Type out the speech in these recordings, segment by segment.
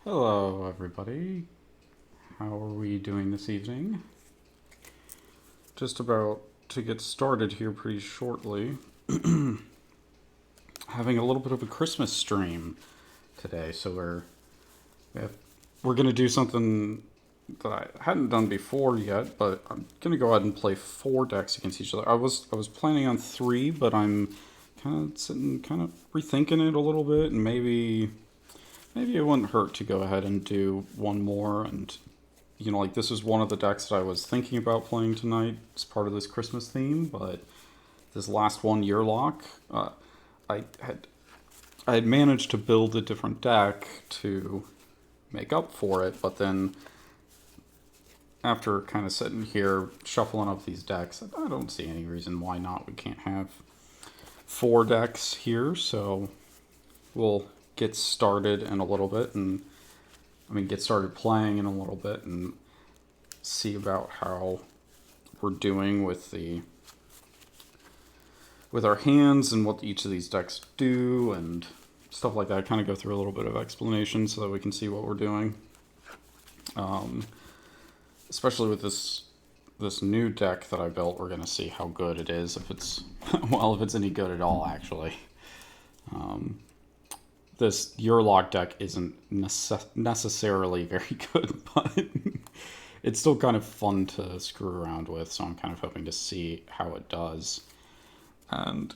Hello, everybody. How are we doing this evening? Just about to get started here pretty shortly. Having a little bit of a Christmas stream today, so we're gonna do something that I hadn't done before yet, but I'm gonna go ahead and play 4 decks against each other. I was planning on 3, but I'm kind of sitting, kind of rethinking it a little bit, and maybe it wouldn't hurt to go ahead and do one more. And like, this is one of the decks that I was thinking about playing tonight as part of this Christmas theme, but this last one, Yurlok, I had I had managed to build a different deck to make up for it, but then after kind of sitting here shuffling up these decks, I don't see any reason why not. We can't have 4 decks here, so we'll get started in a little bit, and get started playing in a little bit, and see about how we're doing with our hands and what each of these decks do and stuff like that. Kind of go through a little bit of explanation so that we can see what we're doing. Especially with this new deck that I built, we're gonna see how good it is, if it's if it's any good at all, actually. This Yurlok deck isn't necessarily very good, but it's still kind of fun to screw around with, so I'm kind of hoping to see how it does. And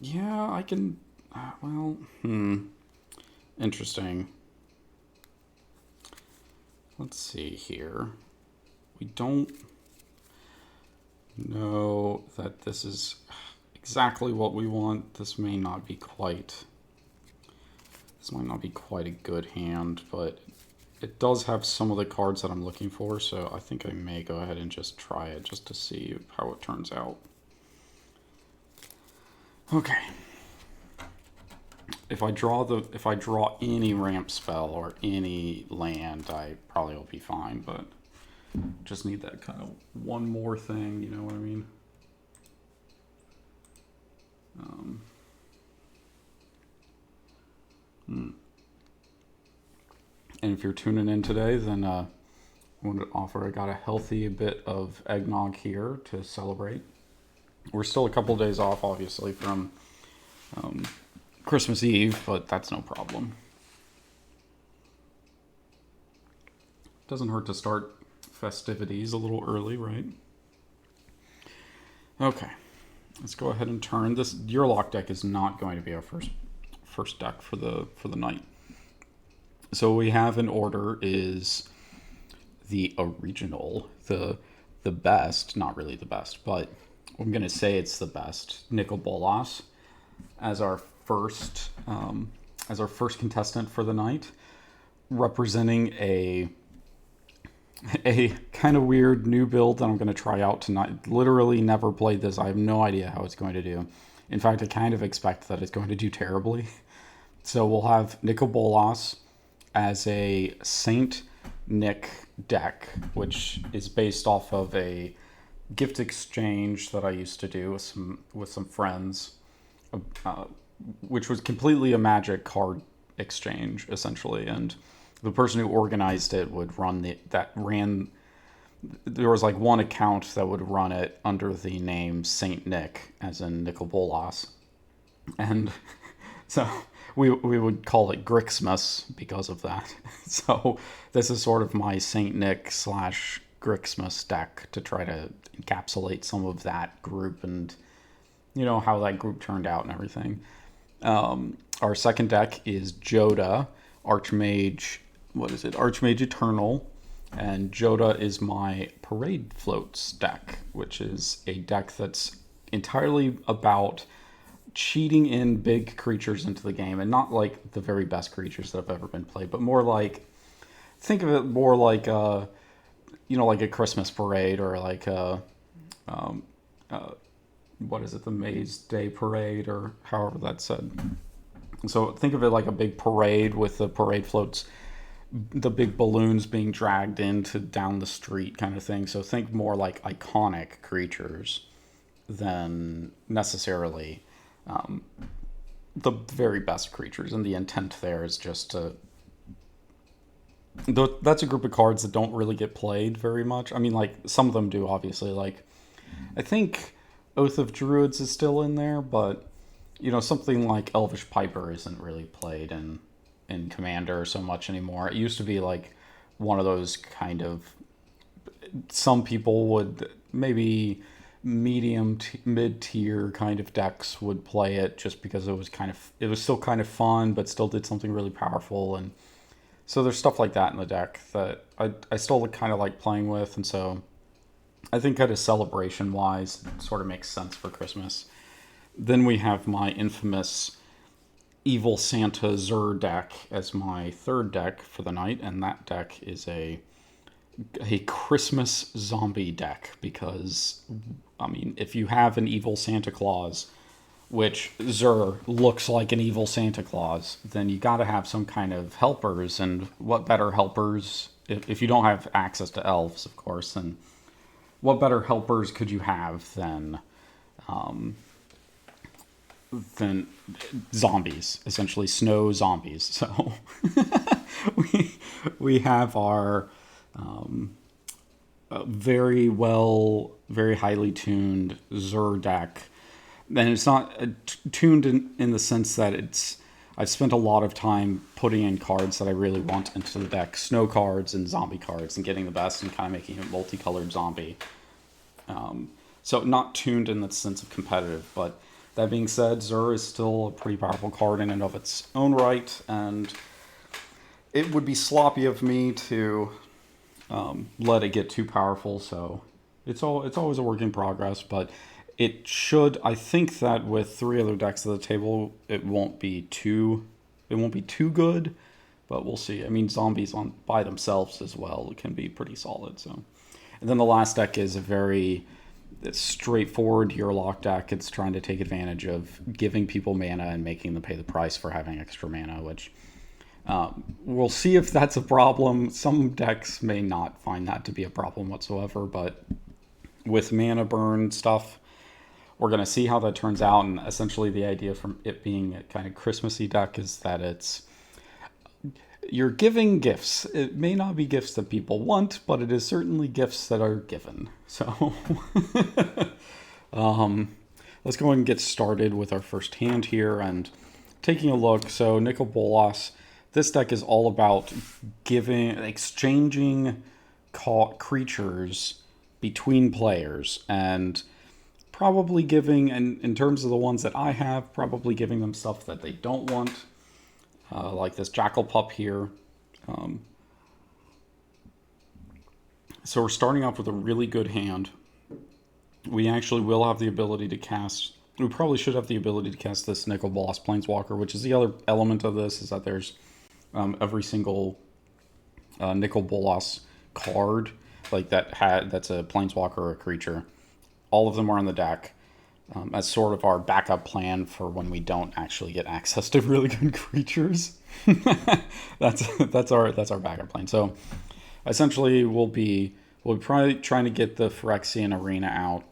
yeah, I can. Interesting. Let's see here. We don't know that this is exactly what we want. This might not be quite a good hand, but it does have some of the cards that I'm looking for, so I think I may go ahead and just try it just to see how it turns out. Okay. If I draw any ramp spell or any land, I probably will be fine, but just need that kind of one more thing, you know what I mean? And if you're tuning in today, then I wanted to offer, I got a healthy bit of eggnog here to celebrate. We're still a couple days off, obviously, from Christmas Eve, but that's no problem. Doesn't hurt to start festivities a little early, right? Okay, let's go ahead and turn. This Yurlok deck is not going to be our first deck for the night. So what we have in order is the original, the best, not really the best, but I'm going to say it's the best, Nico Bolas, as our first contestant for the night, representing a kind of weird new build that I'm going to try out tonight. Literally never played this. I have no idea how it's going to do. In fact, I kind of expect that it's going to do terribly. So we'll have Nico Bolas as a Saint Nic deck, which is based off of a gift exchange that I used to do with some friends, which was completely a Magic card exchange, essentially. And the person who organized it would there was like one account that would run it under the name Saint Nic, as in Nicole Bolas. And so we would call it Grixmas because of that. So this is sort of my Saint Nic / Grixmas deck to try to encapsulate some of that group and how that group turned out and everything. Our second deck is Jodah, Archmage. What is it? Archmage Eternal. And Jodah is my Parade Floats deck, which is a deck that's entirely about cheating in big creatures into the game, and not like the very best creatures that have ever been played, but more like, think of it more like like a Christmas parade, or like what is it, the Maze Day Parade, or however that's said. So think of it like a big parade with the parade floats, the big balloons being dragged down the street kind of thing. So think more like iconic creatures than necessarily the very best creatures. And the intent there is just to That's a group of cards that don't really get played very much. I mean, like, some of them do, obviously. Like, I think Oath of Druids is still in there, but, something like Elvish Piper isn't really played in Commander so much anymore. It used to be, like, one of those kind of... Some people would maybe mid-tier kind of decks would play it just because it was still kind of fun, but still did something really powerful. And so there's stuff like that in the deck that I still kind of like playing with, and so I think kind of celebration wise, it sort of makes sense for Christmas. Then we have my infamous Evil Santa Zur deck as my third deck for the night, and that deck is a Christmas zombie deck because, I mean, if you have an evil Santa Claus, which Zur looks like an evil Santa Claus, then you got to have some kind of helpers. And what better helpers, if you don't have access to elves, of course, then what better helpers could you have than zombies, essentially snow zombies. So we have our very highly tuned Zur deck. And it's not tuned in the sense that I've spent a lot of time putting in cards that I really want into the deck, snow cards and zombie cards, and getting the best and kind of making it multicolored zombie. So not tuned in the sense of competitive, but that being said, Zur is still a pretty powerful card in and of its own right, and it would be sloppy of me to let it get too powerful. So it's always a work in progress, but I think that with three other decks at the table, it won't be too good, but we'll see. I mean, zombies by themselves as well can be pretty solid. So, and then the last deck is a very straightforward Yurlok deck. It's trying to take advantage of giving people mana and making them pay the price for having extra mana, which we'll see if that's a problem. Some decks may not find that to be a problem whatsoever, but with mana burn stuff, we're going to see how that turns out. And essentially the idea from it being a kind of Christmassy deck is that you're giving gifts. It may not be gifts that people want, but it is certainly gifts that are given. So let's go ahead and get started with our first hand here and taking a look. So Nico Bolas, this deck is all about exchanging creatures between players, and probably giving, and in terms of the ones that I have, probably giving them stuff that they don't want, like this Jackal Pup here. So we're starting off with a really good hand. We actually will have the ability to cast, we probably should have the ability to cast this Nico Bolas Planeswalker, which is the other element of this, is that there's every single Nico Bolas card like that's a Planeswalker or a creature. All of them are in the deck as sort of our backup plan for when we don't actually get access to really good creatures. that's our backup plan. So essentially, we'll be probably trying to get the Phyrexian Arena out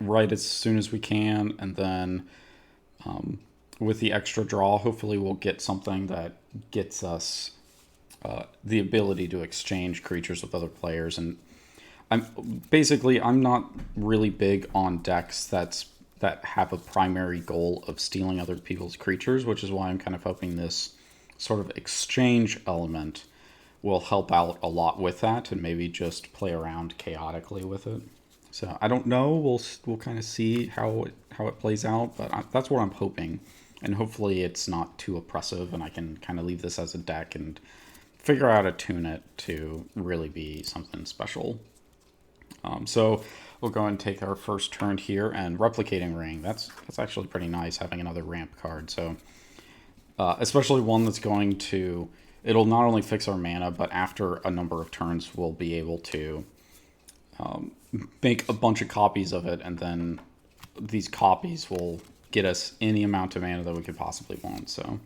right as soon as we can, and then with the extra draw, hopefully we'll get something that gets us the ability to exchange creatures with other players. And I'm not really big on decks that have a primary goal of stealing other people's creatures, which is why I'm kind of hoping this sort of exchange element will help out a lot with that, and maybe just play around chaotically with it. So I don't know. We'll kind of see how it plays out, but that's what I'm hoping, and hopefully it's not too oppressive, and I can kind of leave this as a deck and figure out how to tune it to really be something special. So we'll go and take our first turn here, and Replicating Ring. That's actually pretty nice, having another ramp card. So especially one that's going to, it'll not only fix our mana, but after a number of turns we'll be able to make a bunch of copies of it, and then these copies will get us any amount of mana that we could possibly want. So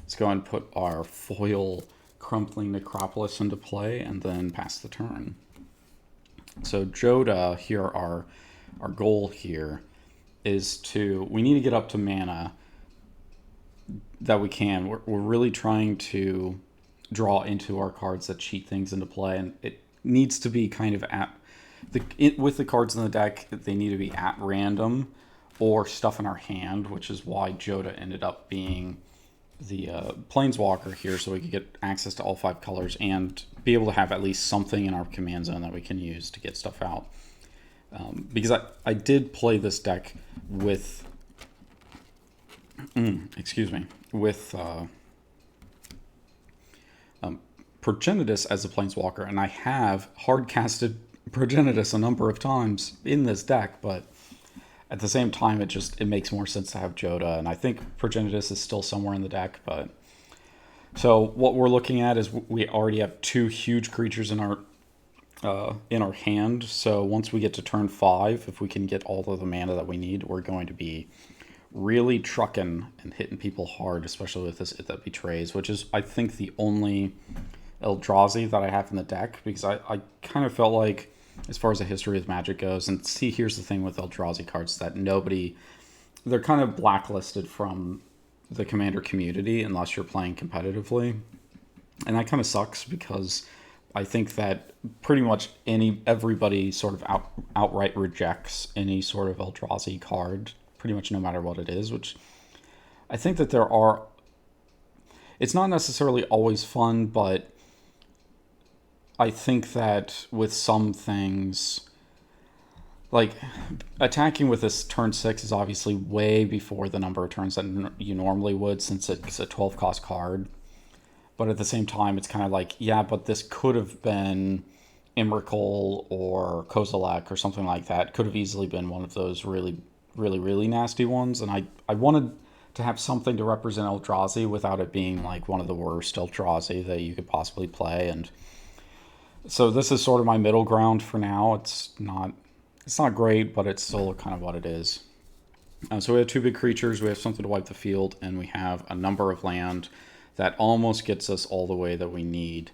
let's go and put our foil Crumbling Necropolis into play, and then pass the turn. So Jodah here, our goal here is we need to get up to mana that we can. We're really trying to draw into our cards that cheat things into play, and it needs to be kind of with the cards in the deck, they need to be at random or stuff in our hand, which is why Jodah ended up being the Planeswalker here, so we could get access to all 5 colors and be able to have at least something in our command zone that we can use to get stuff out. Because I did play this deck with, with Progenitus as a Planeswalker, and I have hard-casted Progenitus a number of times in this deck, but at the same time, it makes more sense to have Jodah, and I think Progenitus is still somewhere in the deck, but... So what we're looking at is we already have 2 huge creatures in our hand, so once we get to turn 5, if we can get all of the mana that we need, we're going to be really trucking and hitting people hard, especially with this It That Betrays, which is, I think, the only Eldrazi that I have in the deck, because I kind of felt like, as far as the history of Magic goes, and see, here's the thing with Eldrazi cards, that they're kind of blacklisted from the Commander community unless you're playing competitively, and that kind of sucks, because I think that pretty much everybody sort of outright rejects any sort of Eldrazi card, pretty much no matter what it is, which I think that it's not necessarily always fun, but I think that with some things, like attacking with this turn 6 is obviously way before the number of turns that you normally would, since it's a 12 cost card. But at the same time, it's kind of like, yeah, but this could have been Emrakul or Kozilek or something like that. Could have easily been one of those really, really, really nasty ones. And I wanted to have something to represent Eldrazi without it being like one of the worst Eldrazi that you could possibly play. And so this is sort of my middle ground for now. It's not great, but it's still kind of what it is. So we have 2 big creatures, we have something to wipe the field, and we have a number of land that almost gets us all the way that we need,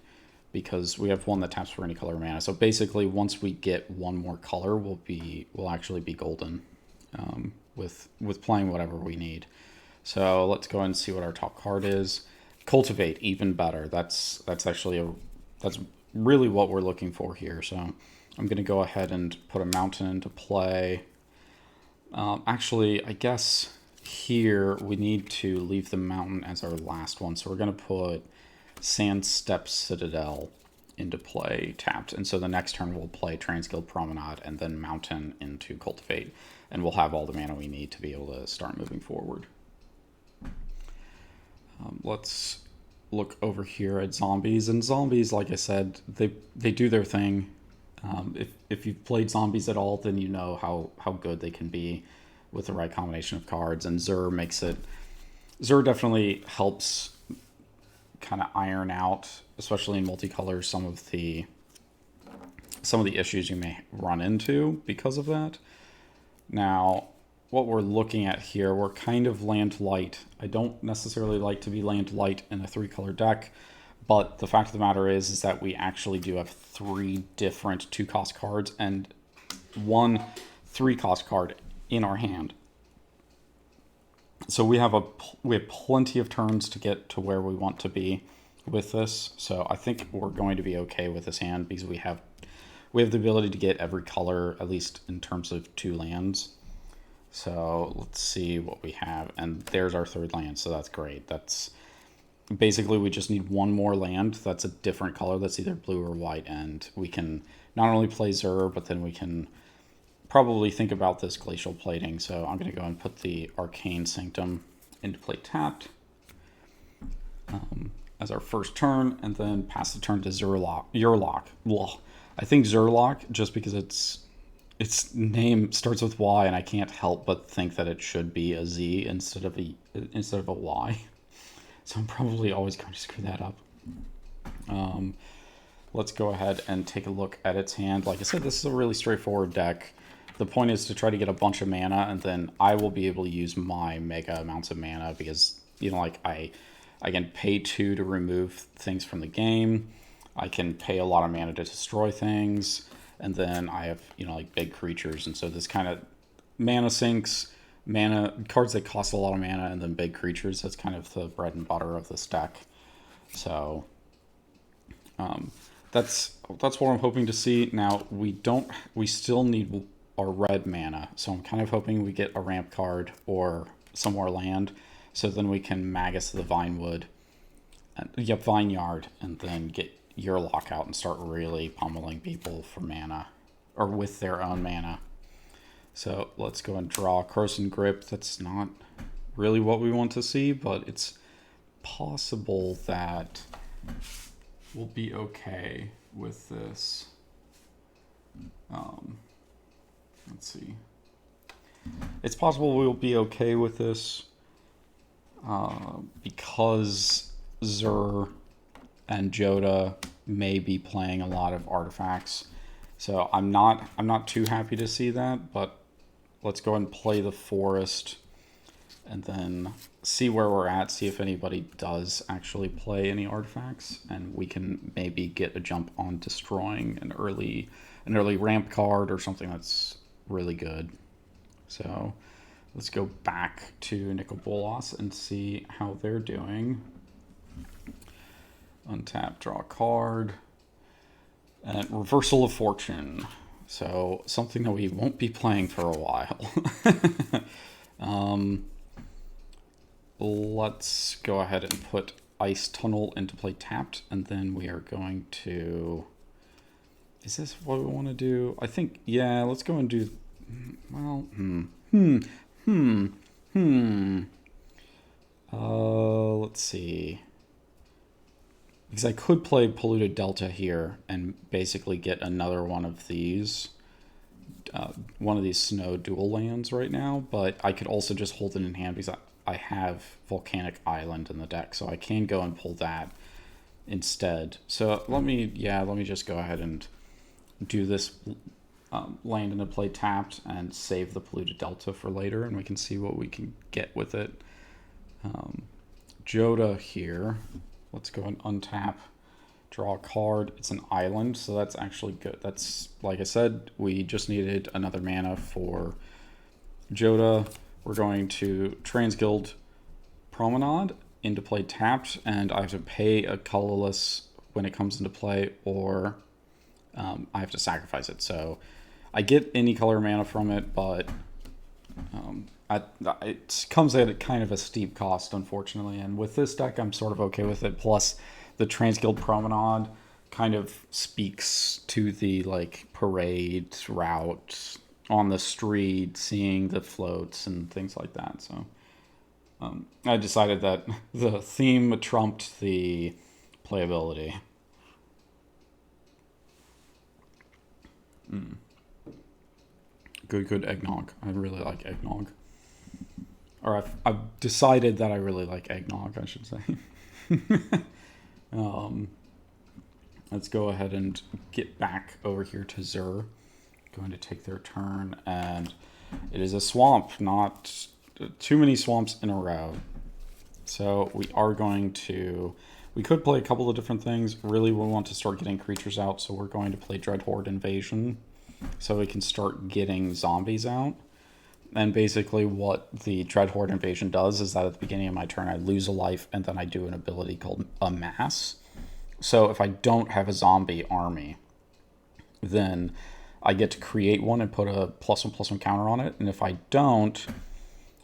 because we have 1 that taps for any color mana. So basically, once we get 1 more color, we'll actually be golden with playing whatever we need. So let's go ahead and see what our top card is. Cultivate, even better. That's really what we're looking for here. So I'm going to go ahead and put a mountain into play. Actually, I guess here we need to leave the mountain as our last one. So we're going to put Sand Step Citadel into play tapped. And so the next turn we'll play Transguild Promenade and then Mountain into Cultivate. And we'll have all the mana we need to be able to start moving forward. Let's look over here at zombies. And zombies, like I said, they do their thing. If you've played zombies at all, then you know how good they can be with the right combination of cards. And Zur definitely helps kind of iron out, especially in multicolor, some of the issues you may run into because of that. Now, what we're looking at here, we're kind of land light. I don't necessarily like to be land light in a 3-color deck, but the fact of the matter is that we actually do have 3 different 2-cost cards and 1 3-cost card in our hand. So we have plenty of turns to get to where we want to be with this. So I think we're going to be okay with this hand because we have the ability to get every color, at least in terms of 2 lands. So let's see what we have. And there's our 3rd land, so that's great. That's basically, we just need 1 more land that's a different color, that's either blue or white, and we can not only play Zur, but then we can probably think about this Glacial Plating. So I'm going to go and put the Arcane Sanctum into play tapped as our first turn, and then pass the turn to Yurlok. Well, I think Yurlok, just because its name starts with Y, and I can't help but think that it should be a Z instead of a Y. So I'm probably always going to screw that up. Let's go ahead and take a look at its hand. Like I said, this is a really straightforward deck. The point is to try to get a bunch of mana, and then I will be able to use my mega amounts of mana because, like I can pay 2 to remove things from the game. I can pay a lot of mana to destroy things, and then I have, like big creatures, and so this kind of mana sinks, cards that cost a lot of mana, and then big creatures. That's kind of the bread and butter of this deck. So That's what I'm hoping to see. Now we still need our red mana, so I'm kind of hoping we get a ramp card or some more land, so then we can Magus the Vinewood, Vineyard, and then get Yurlok out and start really pummeling people for mana, or with their own mana. So let's go and draw Corrosive Grip. That's not really what we want to see, but it's possible that we'll be okay with this. Let's see. It's possible we'll be okay with this because Zur and Jodah may be playing a lot of artifacts. So I'm not too happy to see that, but let's go ahead and play the forest and then see where we're at, see if anybody does actually play any artifacts, and we can maybe get a jump on destroying an early ramp card or something that's really good. So let's go back to Nico Bolas and see how they're doing. Untap, draw a card, and Reversal of Fortune. So something that we won't be playing for a while. Let's go ahead and put Ice Tunnel into play tapped, and then we are going to... Is this what we want to do? I think, yeah, let's go and do... Well, let's see. Because I could play Polluted Delta here and basically get another one of these snow dual lands right now, but I could also just hold it in hand because I have Volcanic Island in the deck, so I can go and pull that instead. So let me just go ahead and do this land into play tapped and save the Polluted Delta for later, and we can see what we can get with it. Jodah here. Let's go and untap, draw a card. It's an island, so that's actually good. That's, like I said, we just needed another mana for Jodah. We're going to Transguild Promenade into play tapped, and I have to pay a colorless when it comes into play, or I have to sacrifice it. So I get any color mana from it, but it comes at a kind of a steep cost, unfortunately. And with this deck, I'm sort of okay with it. Plus, the Transguild Promenade kind of speaks to the like parade route on the street, seeing the floats and things like that. So I decided that the theme trumped the playability. Good eggnog. I really like eggnog. Or I've decided that I really like eggnog, I should say. Let's go ahead and get back over here to Zur. Going to take their turn, and it is a swamp, not too many swamps in a row. So we are going to... We could play a couple of different things. Really, we want to start getting creatures out, so we're going to play Dreadhorn Invasion, so we can start getting zombies out. And basically what the Dreadhorn Invasion does is that at the beginning of my turn, I lose a life, and then I do an ability called Amass. So if I don't have a zombie army, then I get to create one and put a +1/+1 counter on it. And if I don't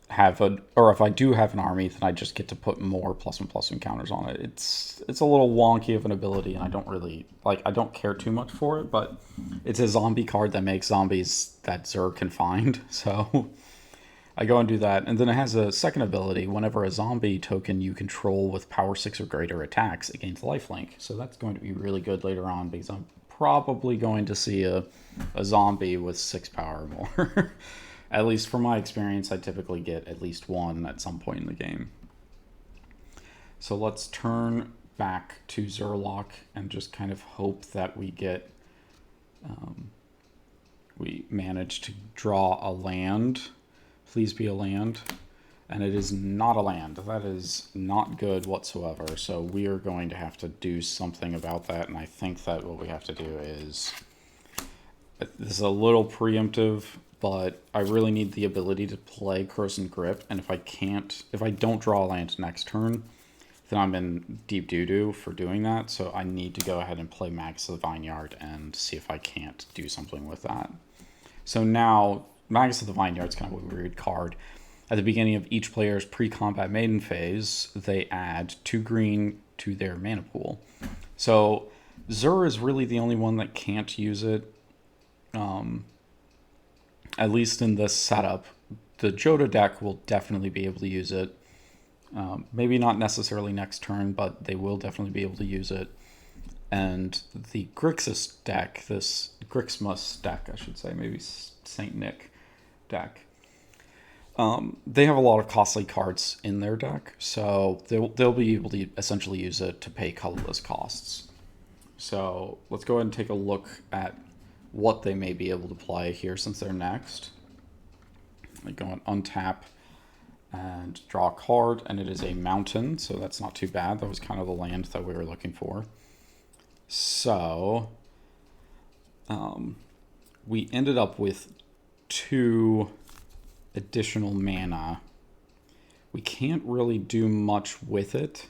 have if I do have an army, then I just get to put more +1/+1 counters on it. It's a little wonky of an ability, and I don't care too much for it, but it's a zombie card that makes zombies that Zur can find. So I go and do that. And then it has a second ability. Whenever a zombie token you control with power 6 or greater attacks, it gains lifelink. So that's going to be really good later on, because I'm probably going to see a zombie with 6 power or more. At least from my experience, I typically get at least one at some point in the game. So let's turn back to Yurlok and just kind of hope that we get... we manage to draw a land. Please be a land. And it is not a land. That is not good whatsoever. So we are going to have to do something about that. And I think that what we have to do is... This is a little preemptive, but I really need the ability to play Corrosive Grip, and if I don't draw a land next turn, then I'm in deep doo-doo for doing that. So I need to go ahead and play Magus of the Vineyard and see if I can't do something with that. So now, Magus of the Vineyard is kind of a weird card. At the beginning of each player's pre-combat maiden phase, they add 2 green to their mana pool. So Zur is really the only one that can't use it, at least in this setup. The Jodah deck will definitely be able to use it. Maybe not necessarily next turn, but they will definitely be able to use it. And the Grixis deck, this Grixmas deck, I should say, maybe Saint Nick deck, they have a lot of costly cards in their deck, so they'll be able to essentially use it to pay colorless costs. So let's go ahead and take a look at what they may be able to play here since they're next. I go and untap and draw a card, and it is a mountain, so that's not too bad. That was kind of the land that we were looking for. So we ended up with 2 additional mana. We can't really do much with it.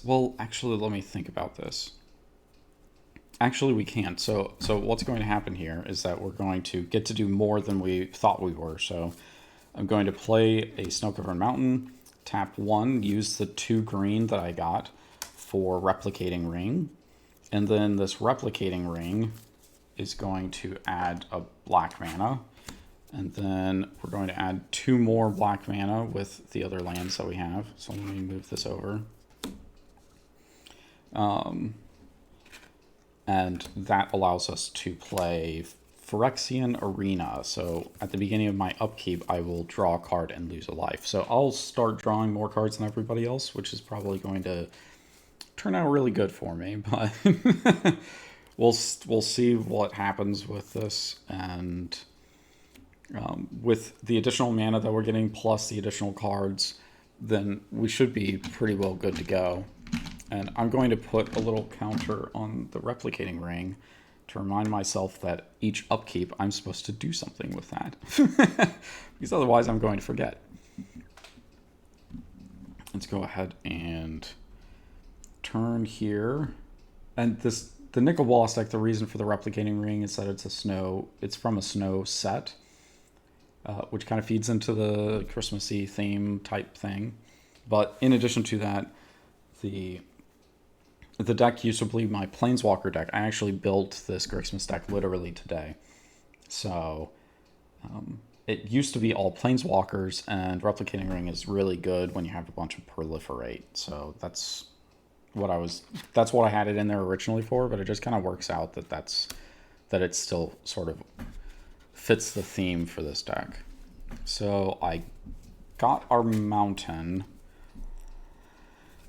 Well, actually, let me think about this. Actually, we can't. So what's going to happen here is that we're going to get to do more than we thought we were. So I'm going to play a Snow-Covered Mountain, tap 1, use the 2 green that I got for Replicating Ring. And then this Replicating Ring is going to add a black mana. And then we're going to add 2 more black mana with the other lands that we have. So let me move this over. And that allows us to play Phyrexian Arena. So at the beginning of my upkeep, I will draw a card and lose a life. So I'll start drawing more cards than everybody else, which is probably going to turn out really good for me. But we'll see what happens with this. And with the additional mana that we're getting plus the additional cards, then we should be pretty well good to go. And I'm going to put a little counter on the Replicating Ring to remind myself that each upkeep I'm supposed to do something with that. Because otherwise I'm going to forget. Let's go ahead and turn here. And the Nico Bolas deck, the reason for the Replicating Ring is that it's from a snow set, which kind of feeds into the Christmassy theme type thing. But in addition to that, the deck used to be my Planeswalker deck. I actually built this Christmas deck literally today. So it used to be all Planeswalkers, and Replicating Ring is really good when you have a bunch of Proliferate. So that's what I had it in there originally for, but it just kind of works out that it still sort of fits the theme for this deck. So I got our mountain.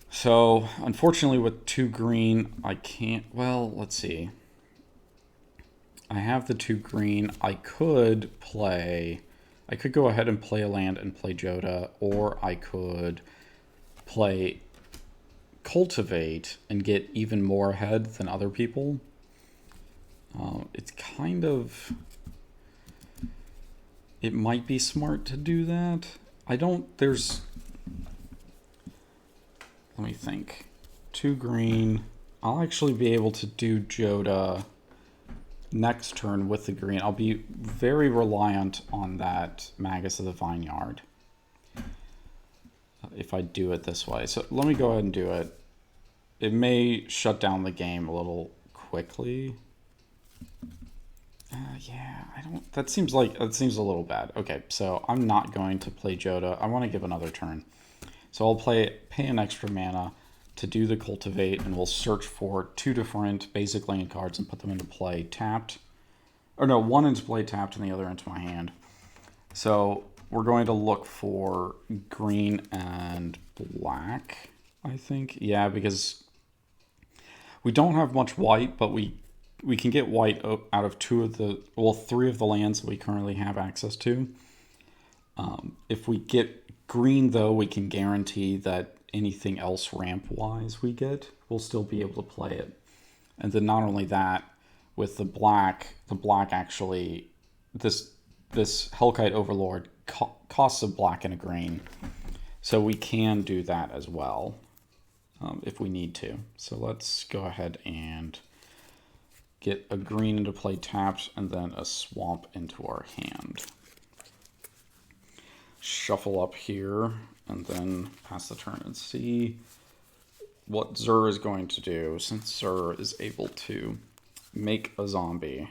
So, unfortunately, with 2 green, I can't... Well, let's see. I have the 2 green. I could go ahead and play a land and play Jodah, or I could play Cultivate and get even more ahead than other people. It's kind of... It might be smart to do that. Let me think. 2 green. I'll actually be able to do Jodah next turn with the green. I'll be very reliant on that Magus of the Vineyard if I do it this way. So let me go ahead and do it. It may shut down the game a little quickly. Yeah, that seems a little bad. Okay, so I'm not going to play Jodah. I want to give another turn. So I'll pay an extra mana to do the Cultivate, and we'll search for 2 different basic land cards and put them into play tapped. Or no, one into play tapped and the other into my hand. So we're going to look for green and black, I think. Yeah, because we don't have much white, but we can get white out of 3 of the lands that we currently have access to. If we get green, though, we can guarantee that anything else ramp-wise we get, we'll still be able to play it. And then not only that, with the black actually, this Hellkite Overlord costs a black and a green. So we can do that as well if we need to. So let's go ahead and get a green into play tapped and then a swamp into our hand. Shuffle up here and then pass the turn and see what Zur is going to do, since Zur is able to make a zombie.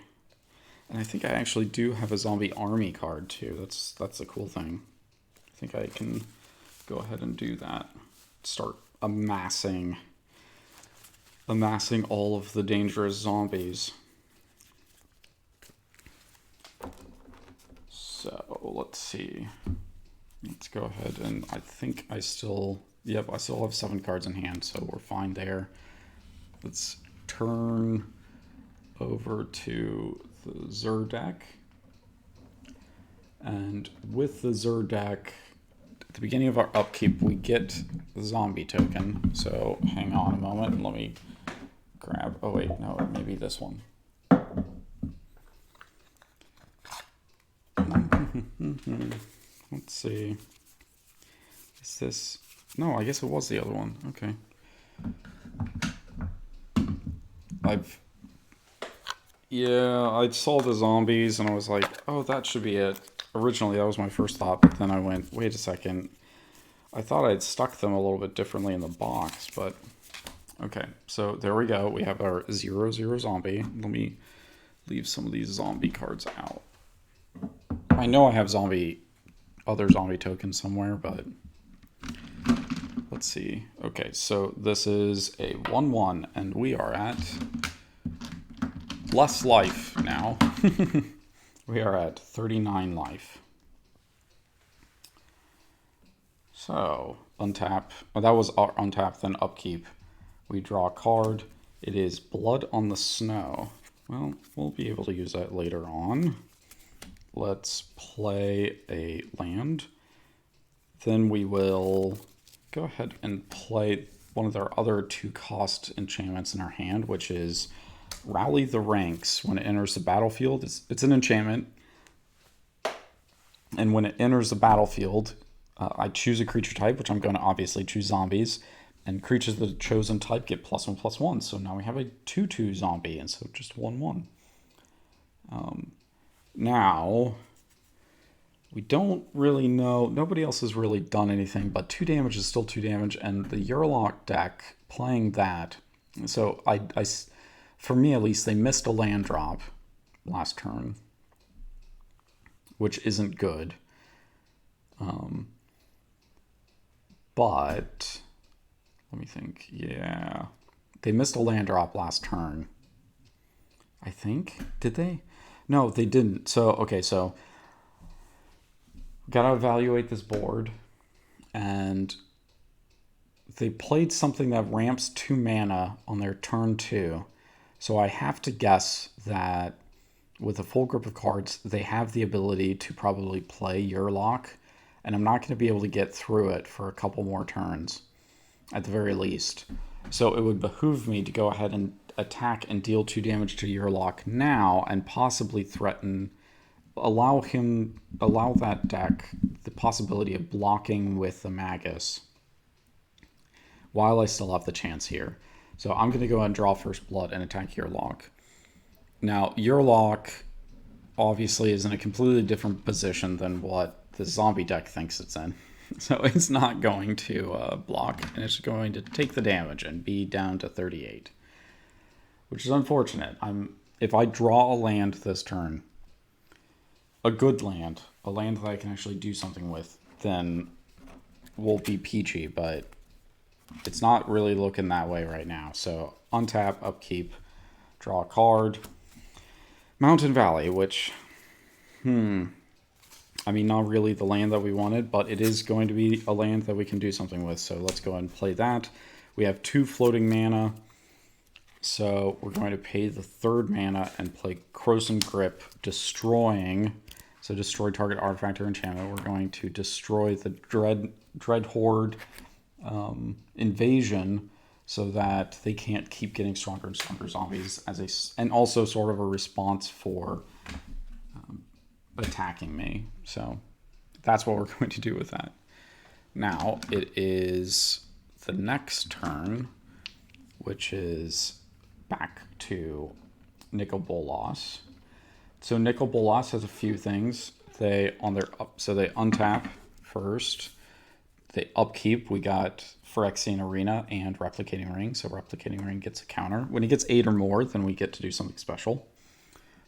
And I think I actually do have a zombie army card too. That's a cool thing. I think I can go ahead and do that. Start amassing all of the dangerous zombies. So let's see. Let's go ahead and I think I still have 7 cards in hand, so we're fine there. Let's turn over to the Zur deck. And with the Zur deck, at the beginning of our upkeep, we get the zombie token. So hang on a moment and let me grab, oh wait, no, maybe this one. Let's see. Is this... No, I guess it was the other one. Okay. I saw the zombies and I was like, oh, that should be it. Originally, that was my first thought, but then I went, wait a second. I thought I'd stuck them a little bit differently in the box, but... Okay, so there we go. We have our 0/0 zombie. Let me leave some of these zombie cards out. I know I have other zombie tokens somewhere, but let's see. Okay, so this is a 1/1, and we are at less life now. We are at 39 life. So, untap. Oh, that was our untap, then upkeep. We draw a card. It is Blood on the Snow. Well, we'll be able to use that later on. Let's play a land. Then we will go ahead and play one of our other 2-cost enchantments in our hand, which is Rally the Ranks. When it enters the battlefield, it's an enchantment. And when it enters the battlefield, I choose a creature type, which I'm going to obviously choose zombies. And creatures of the chosen type get +1/+1. So now we have a 2/2 zombie instead of just 1/1. Now, we don't really know. Nobody else has really done anything, but 2 damage is still 2 damage. And the Yurlok deck, playing that. So, for me at least, they missed a land drop last turn, which isn't good. But... let me think. Yeah. They missed a land drop last turn. I think. Did they? No, they didn't. So, okay, so gotta evaluate this board. And they played something that ramps 2 mana on their turn 2. So I have to guess that with a full grip of cards, they have the ability to probably play Yurlok. And I'm not going to be able to get through it for a couple more turns, at the very least. So it would behoove me to go ahead and attack and deal 2 damage to Yurlok now and possibly threaten, allow that deck the possibility of blocking with the Magus while I still have the chance here. So I'm going to go ahead and draw first blood and attack Yurlok. Now, Yurlok obviously is in a completely different position than what the zombie deck thinks it's in. So it's not going to block, and it's going to take the damage and be down to 38. Which is unfortunate. If I draw a land this turn, a good land, a land that I can actually do something with, then we'll be peachy, but it's not really looking that way right now. So untap, upkeep, draw a card. Mountain Valley, which, I mean, not really the land that we wanted, but it is going to be a land that we can do something with. So let's go ahead and play that. We have 2 floating mana. So we're going to pay the 3rd mana and play Croson Grip, destroying. So destroy target artifact or enchantment. We're going to destroy the Dreadhorn Invasion so that they can't keep getting stronger and stronger zombies, and also sort of a response for attacking me. So that's what we're going to do with that. Now it is the next turn, which is back to Nico Bolas. So Nico Bolas has a few things. They untap first. They upkeep. We got Phyrexian Arena and Replicating Ring. So Replicating Ring gets a counter. When he gets 8 or more, then we get to do something special.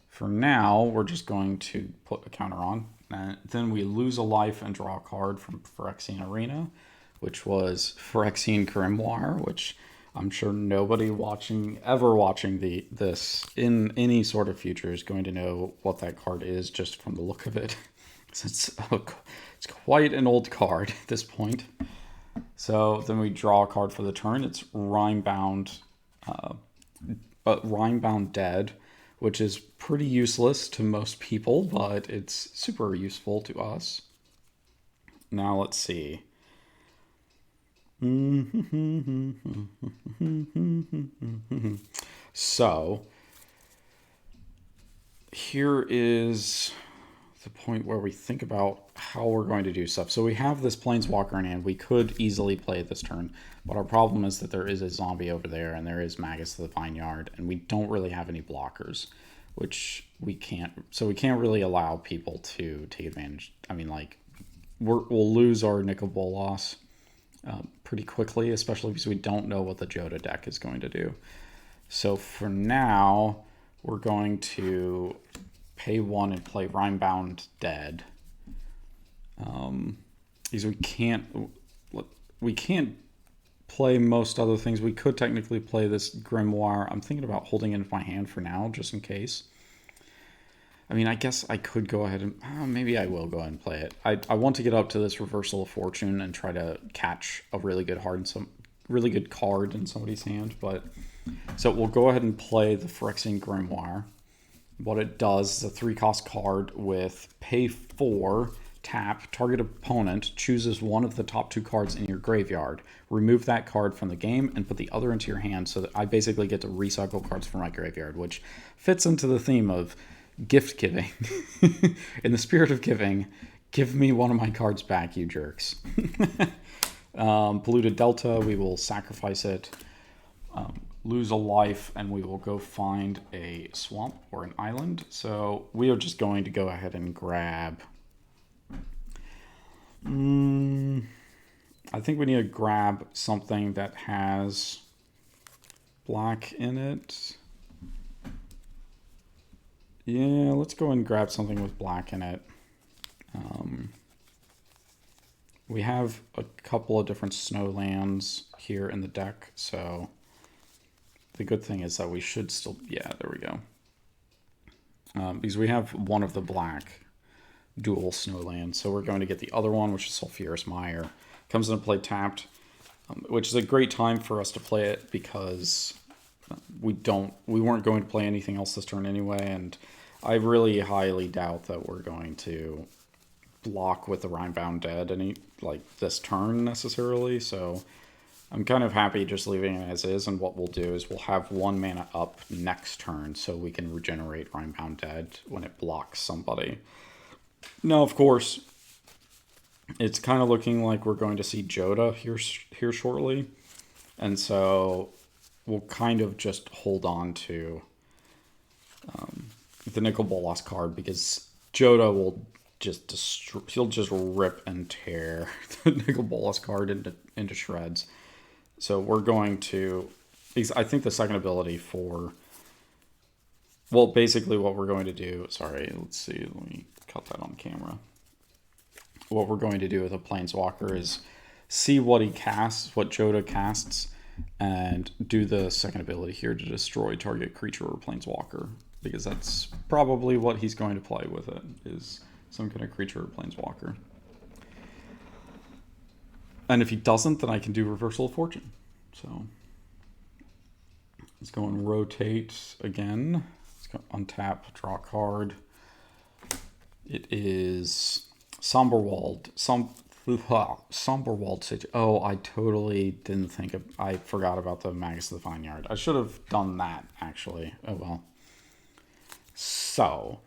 For now, we're just going to put a counter on. And then we lose a life and draw a card from Phyrexian Arena, which was Phyrexian Grimoire, which I'm sure nobody ever watching this in any sort of future is going to know what that card is just from the look of it. It's quite an old card at this point. So then we draw a card for the turn. It's Rhymebound Dead, which is pretty useless to most people, but it's super useful to us. Now let's see. So here is the point where we think about how we're going to do stuff. So we have this Planeswalker in hand. We could easily play it this turn, but our problem is that there is a zombie over there and there is Magus of the Vineyard, and we don't really have any blockers, which we can't. So we can't really allow people to take advantage. I mean, like, we'll lose our Nico Bolas pretty quickly, especially because we don't know what the Jodah deck is going to do. So for now, we're going to pay 1 and play Rhymebound Dead. Because we can't play most other things. We could technically play this Grimoire. I'm thinking about holding it in my hand for now, just in case. I mean, I guess I could go ahead and... maybe I will go ahead and play it. I want to get up to this Reversal of Fortune and try to catch a really good card in somebody's hand. But so we'll go ahead and play the Phyrexian Grimoire. What it does is a 3-cost card with pay 4, tap, target opponent chooses one of the top 2 cards in your graveyard. Remove that card from the game and put the other into your hand, so that I basically get to recycle cards from my graveyard, which fits into the theme of gift giving. In the spirit of giving, give me one of my cards back, you jerks. Polluted Delta, we will sacrifice it, lose a life, and we will go find a swamp or an island. So we are just going to go ahead and grab... I think we need to grab something that has black in it. Yeah, let's go and grab something with black in it. We have a couple of different snowlands here in the deck, so the good thing is that we should still... Yeah, there we go. Because we have one of the black dual snowlands, so we're going to get the other one, which is Sulfurous Mire. Comes into play tapped, which is a great time for us to play it because we weren't going to play anything else this turn anyway, and I really highly doubt that we're going to block with the Rhymebound Dead this turn necessarily, so I'm kind of happy just leaving it as is, and what we'll do is we'll have 1 mana up next turn so we can regenerate Rhymebound Dead when it blocks somebody. Now, of course, it's kind of looking like we're going to see Jodah here shortly, and so we'll kind of just hold on to the Nicole Bolas card, because Jodah will just he'll just rip and tear the Nicole Bolas card into shreds. So we're going to... I think the second ability for... Well, basically what we're going to do... Sorry, let's see. Let me cut that on camera. What we're going to do with a Planeswalker is see what he casts, what Jodah casts, and do the second ability here to destroy target creature or Planeswalker. Because that's probably what he's going to play with it, is some kind of creature or Planeswalker. And if he doesn't, then I can do Reversal of Fortune. So let's go and rotate again. Let's go untap, draw a card. It is Somberwald. Somberwald Sage. Oh, I totally didn't think of... I forgot about the Magus of the Vineyard. I should have done that, actually. Oh, well. So.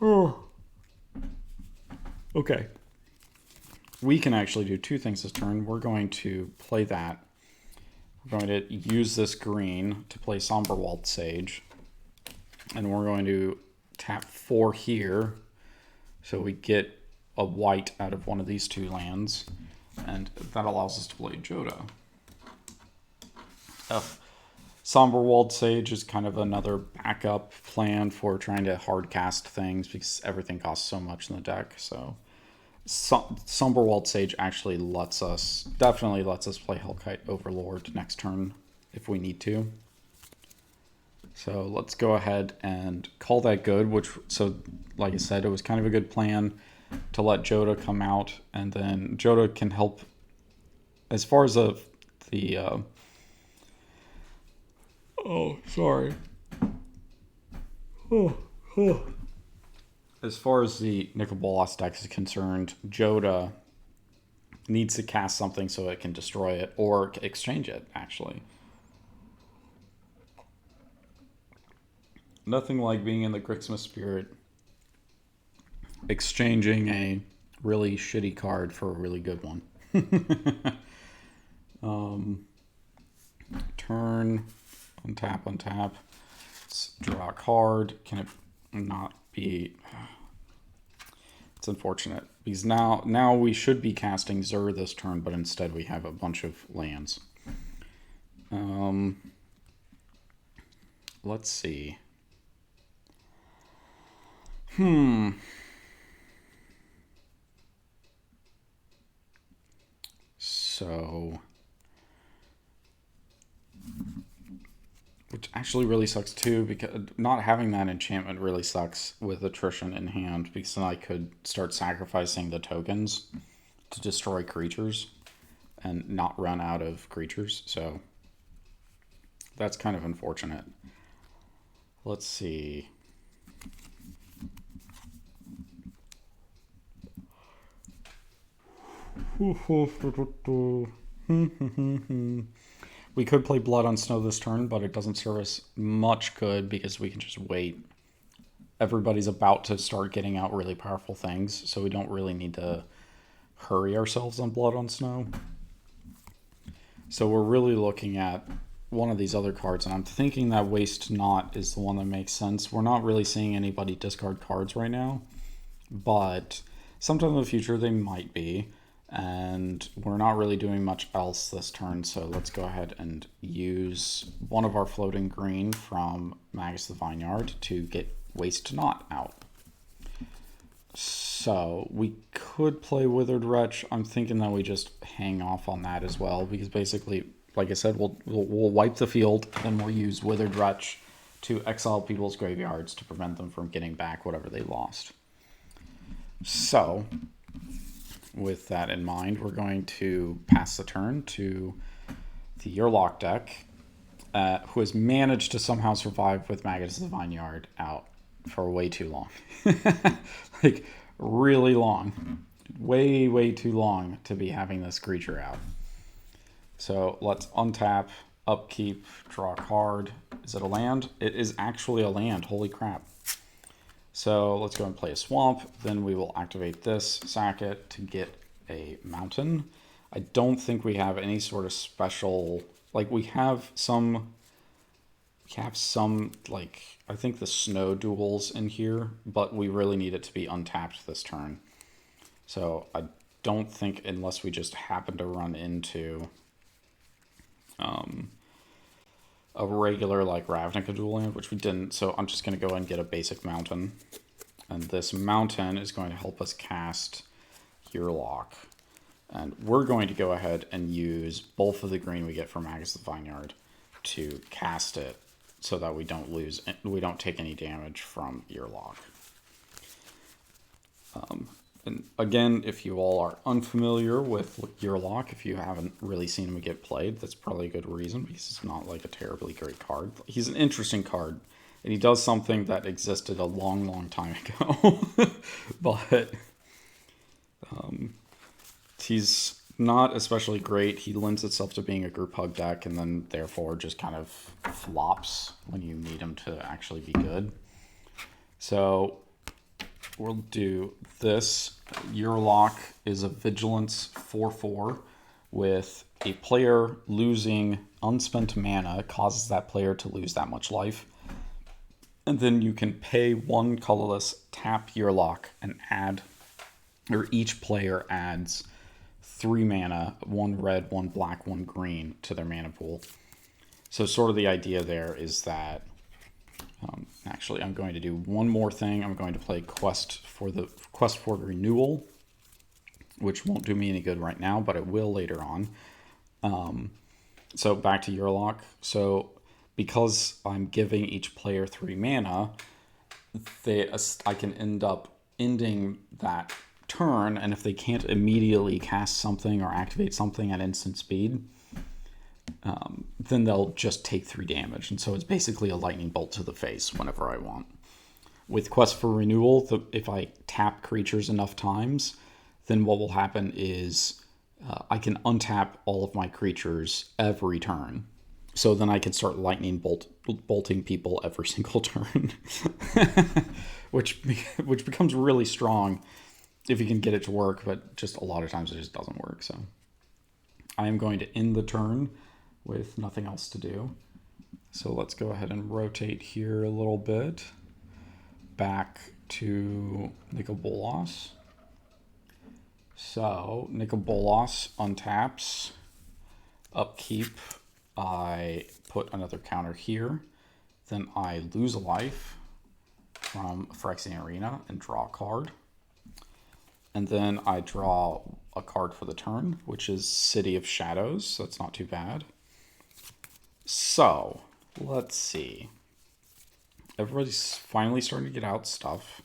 Oh. Okay. we can actually do two things this turn. We're going to play that. We're going to use this green to play Somberwald Sage. And we're going to tap 4 here. So we get a white out of one of these 2 lands. And that allows us to play Jodah. Somberwald Sage is kind of another backup plan for trying to hard cast things because everything costs so much in the deck. So Somberwald Sage actually definitely lets us play Hellkite Overlord next turn if we need to. So let's go ahead and call that good, so like I said, it was kind of a good plan to let Jodah come out, and then Jodah can help as far as as far as the Nico Bolas deck is concerned, Jodah needs to cast something so it can destroy it or exchange it, actually. Nothing like being in the Grixis spirit, exchanging a really shitty card for a really good one. Turn, untap. Let's draw a card. Can it not be... It's unfortunate, because now we should be casting Zur this turn, but instead we have a bunch of lands. Let's see. So, which actually really sucks too, because not having that enchantment really sucks with attrition in hand, because then I could start sacrificing the tokens to destroy creatures and not run out of creatures. So that's kind of unfortunate. Let's see. We could play Blood on Snow this turn, but it doesn't serve us much good because we can just wait. Everybody's about to start getting out really powerful things, so we don't really need to hurry ourselves on Blood on Snow. So we're really looking at one of these other cards, and I'm thinking that Waste Not is the one that makes sense. We're not really seeing anybody discard cards right now, but sometime in the future they might be. And we're not really doing much else this turn, so let's go ahead and use one of our floating green from Magus the Vineyard to get Waste Not out. So we could play Withered Wretch. I'm thinking that we just hang off on that as well, because basically, like I said, we'll wipe the field, then we'll use Withered Wretch to exile people's graveyards to prevent them from getting back whatever they lost. So with that in mind, we're going to pass the turn to the Yurlok deck, who has managed to somehow survive with Magus the Vineyard out for way too long. Like, really long. Way too long to be having this creature out. So let's untap, upkeep, draw a card. Is it a land? It is actually a land. Holy crap. So let's go and play a swamp. Then we will activate this, sack it to get a mountain. I don't think we have any sort of special, like we have some, like, I think the snow duels in here, but we really need it to be untapped this turn. So I don't think, unless we just happen to run into a regular like Ravnica dual land, which we didn't, so I'm just going to go and get a basic mountain. And this mountain is going to help us cast Yurlok. And we're going to go ahead and use both of the green we get from Magus the Vineyard to cast it so that we don't take any damage from Yurlok. And again, if you all are unfamiliar with Yurlok, if you haven't really seen him get played, that's probably a good reason, because it's not like a terribly great card. He's an interesting card, and he does something that existed a long time ago. But he's not especially great. He lends itself to being a group hug deck, and then therefore just kind of flops when you need him to actually be good. So we'll do this. Yurlok is a Vigilance 4/4 with a player losing unspent mana causes that player to lose that much life. And then you can pay one colorless, tap Yurlok, and add, or each player adds 3 mana, 1 red, 1 black, 1 green to their mana pool. So sort of the idea there is that, actually I'm going to do one more thing. I'm going to play Quest for Renewal, which won't do me any good right now, but it will later on. So back to Yurlok. So because I'm giving each player 3 mana, I can end up ending that turn, and if they can't immediately cast something or activate something at instant speed, then they'll just take 3 damage. And so it's basically a lightning bolt to the face whenever I want. With Quest for Renewal, if I tap creatures enough times, then what will happen is I can untap all of my creatures every turn. So then I can start lightning bolting people every single turn, which becomes really strong if you can get it to work, but just a lot of times it just doesn't work. So I am going to end the turn with nothing else to do. So let's go ahead and rotate here a little bit back to Nico Bolas. So Nico Bolas untaps, upkeep. I put another counter here. Then I lose a life from Phyrexian Arena and draw a card. And then I draw a card for the turn, which is City of Shadows. So that's not too bad. So, let's see. Everybody's finally starting to get out stuff.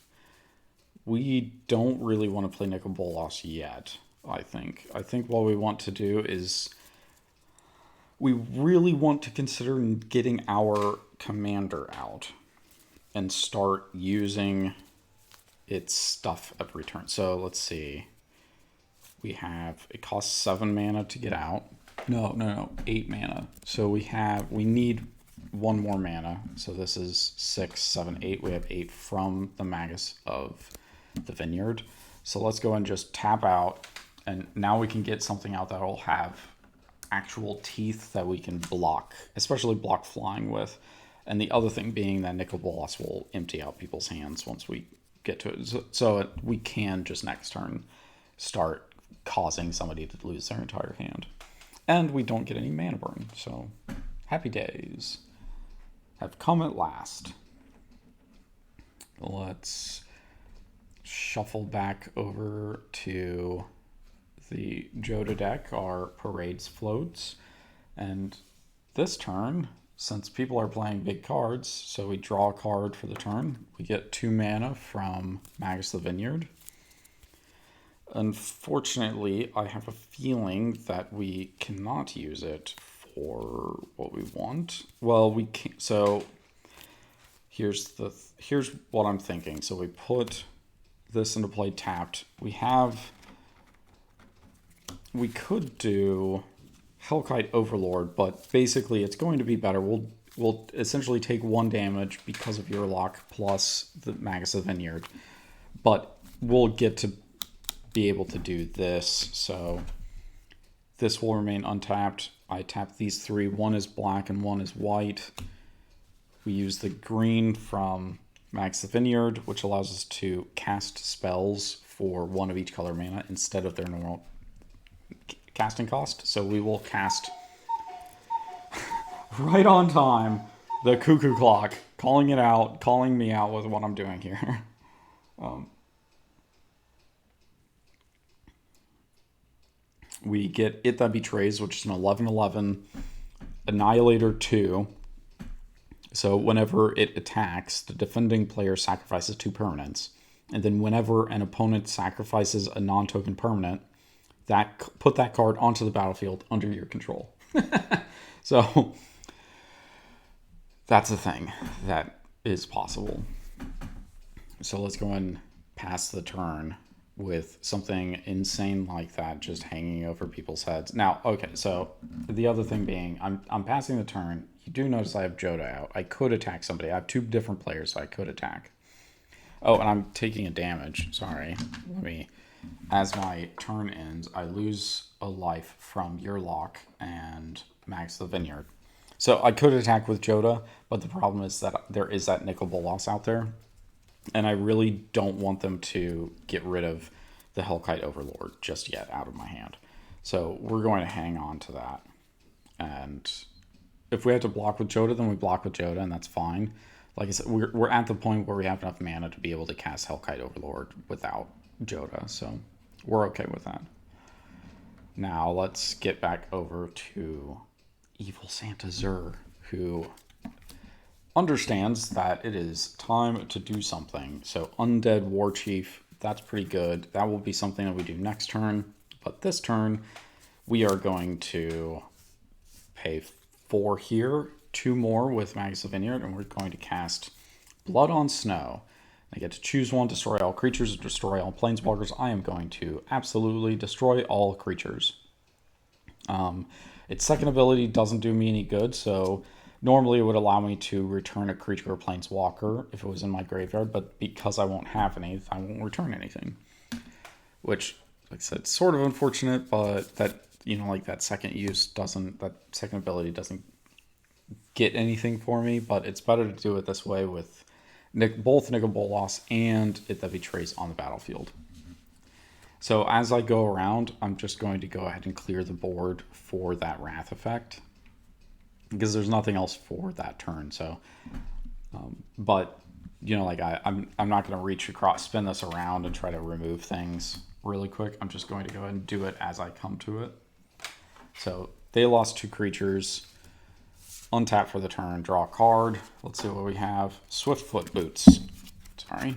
We don't really want to play Nico Bolas yet, I think. I think what we want to do is we really want to consider getting our commander out and start using its stuff every turn. So let's see. It costs 7 mana to get out. No, 8 mana. So we need 1 more mana. So this is 6, 7, 8. We have 8 from the Magus of the Vineyard. So let's go and just tap out, and now we can get something out that will have actual teeth that we can block, especially block flying with. And the other thing being that Nico Bolas will empty out people's hands once we get to it. So we can just next turn start causing somebody to lose their entire hand. And we don't get any mana burn. So happy days have come at last. Let's shuffle back over to the Jodah deck, our Parades Floats. And this turn, since people are playing big cards, so we draw a card for the turn. We get 2 mana from Magus the Vineyard. Unfortunately, I have a feeling that we cannot use it for what we want. Well, we can. So here's what I'm thinking. So we put this into play tapped. We could do Hellkite Overlord, but basically it's going to be better. We'll essentially take 1 damage because of Yurlok plus the Magus of the Vineyard, but we'll get to be able to do this. So this will remain untapped. I tap these 3. 1 is black and 1 is white. We use the green from Magus the Vineyard, which allows us to cast spells for 1 of each color mana instead of their normal casting cost. So we will cast right on time the Cuckoo Clock, calling me out with what I'm doing here. We get It That Betrays, which is an 11/11 Annihilator 2. So whenever it attacks, the defending player sacrifices 2 permanents. And then whenever an opponent sacrifices a non-token permanent, put that card onto the battlefield under your control. So that's a thing that is possible. So let's go and pass the turn with something insane like that just hanging over people's heads. Now, okay, so the other thing being, I'm passing the turn. You do notice I have Jodah out. I could attack somebody. I have 2 different players I could attack. Oh, and I'm taking a damage. Sorry. Let me... As my turn ends, I lose a life from Yurlok and Max the Vineyard. So I could attack with Jodah, but the problem is that there is that Nico Bolas out there. And I really don't want them to get rid of the Hellkite Overlord just yet out of my hand. So we're going to hang on to that. And if we have to block with Jodah, then we block with Jodah, and that's fine. Like I said, we're at the point where we have enough mana to be able to cast Hellkite Overlord without Jodah, so we're okay with that. Now let's get back over to Evil Santa Zur, who understands that it is time to do something. So Undead War Chief, that's pretty good. That will be something that we do next turn. But this turn, we are going to pay 4 here, 2 more with Magus of Vineyard, and we're going to cast Blood on Snow. I get to choose one, destroy all creatures, destroy all planeswalkers. I am going to absolutely destroy all creatures. Its second ability doesn't do me any good, so normally it would allow me to return a creature or planeswalker if it was in my graveyard, but because I won't have any, I won't return anything. Which, like I said, sort of unfortunate, but that, like that second that second ability doesn't get anything for me, but it's better to do it this way with both Nico Bolas and It That Betrays on the battlefield. So as I go around, I'm just going to go ahead and clear the board for that Wrath effect, because there's nothing else for that turn. So, but I'm not going to reach across, spin this around and try to remove things really quick. I'm just going to go ahead and do it as I come to it. So they lost 2 creatures. Untap for the turn, draw a card. Let's see what we have. Swiftfoot Boots. Sorry.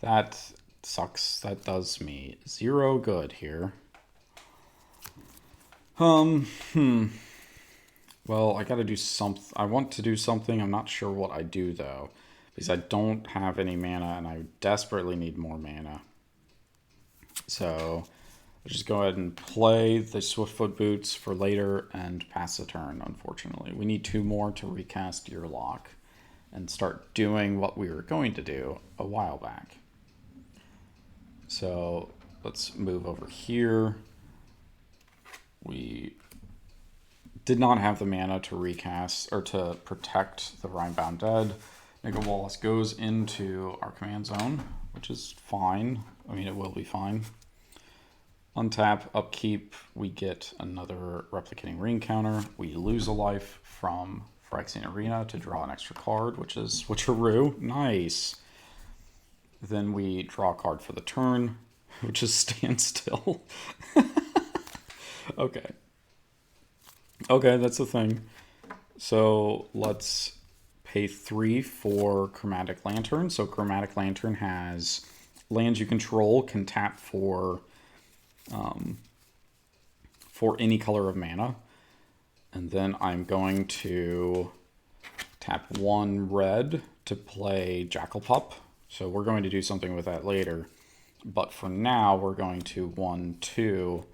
That sucks. That does me 0 good here. Well, I gotta do something. I want to do something. I'm not sure what I do, though, because I don't have any mana, and I desperately need more mana. So I'll just go ahead and play the Swiftfoot Boots for later and pass the turn, unfortunately. We need 2 more to recast Yurlok and start doing what we were going to do a while back. So let's move over here. We did not have the mana to recast or to protect the Rhinebound Dead. Nico Bolas goes into our command zone, which is fine. I mean, it will be fine. Untap, upkeep, we get another replicating ring counter. We lose a life from Phyrexian Arena to draw an extra card, which is Switcheroo. Nice. Then we draw a card for the turn, which is Standstill. Okay. Okay, that's the thing. So let's pay 3 for Chromatic Lantern. So Chromatic Lantern has lands you control can tap for any color of mana. And then I'm going to tap 1 red to play Jackal Pup. So we're going to do something with that later. But for now, we're going to 1/2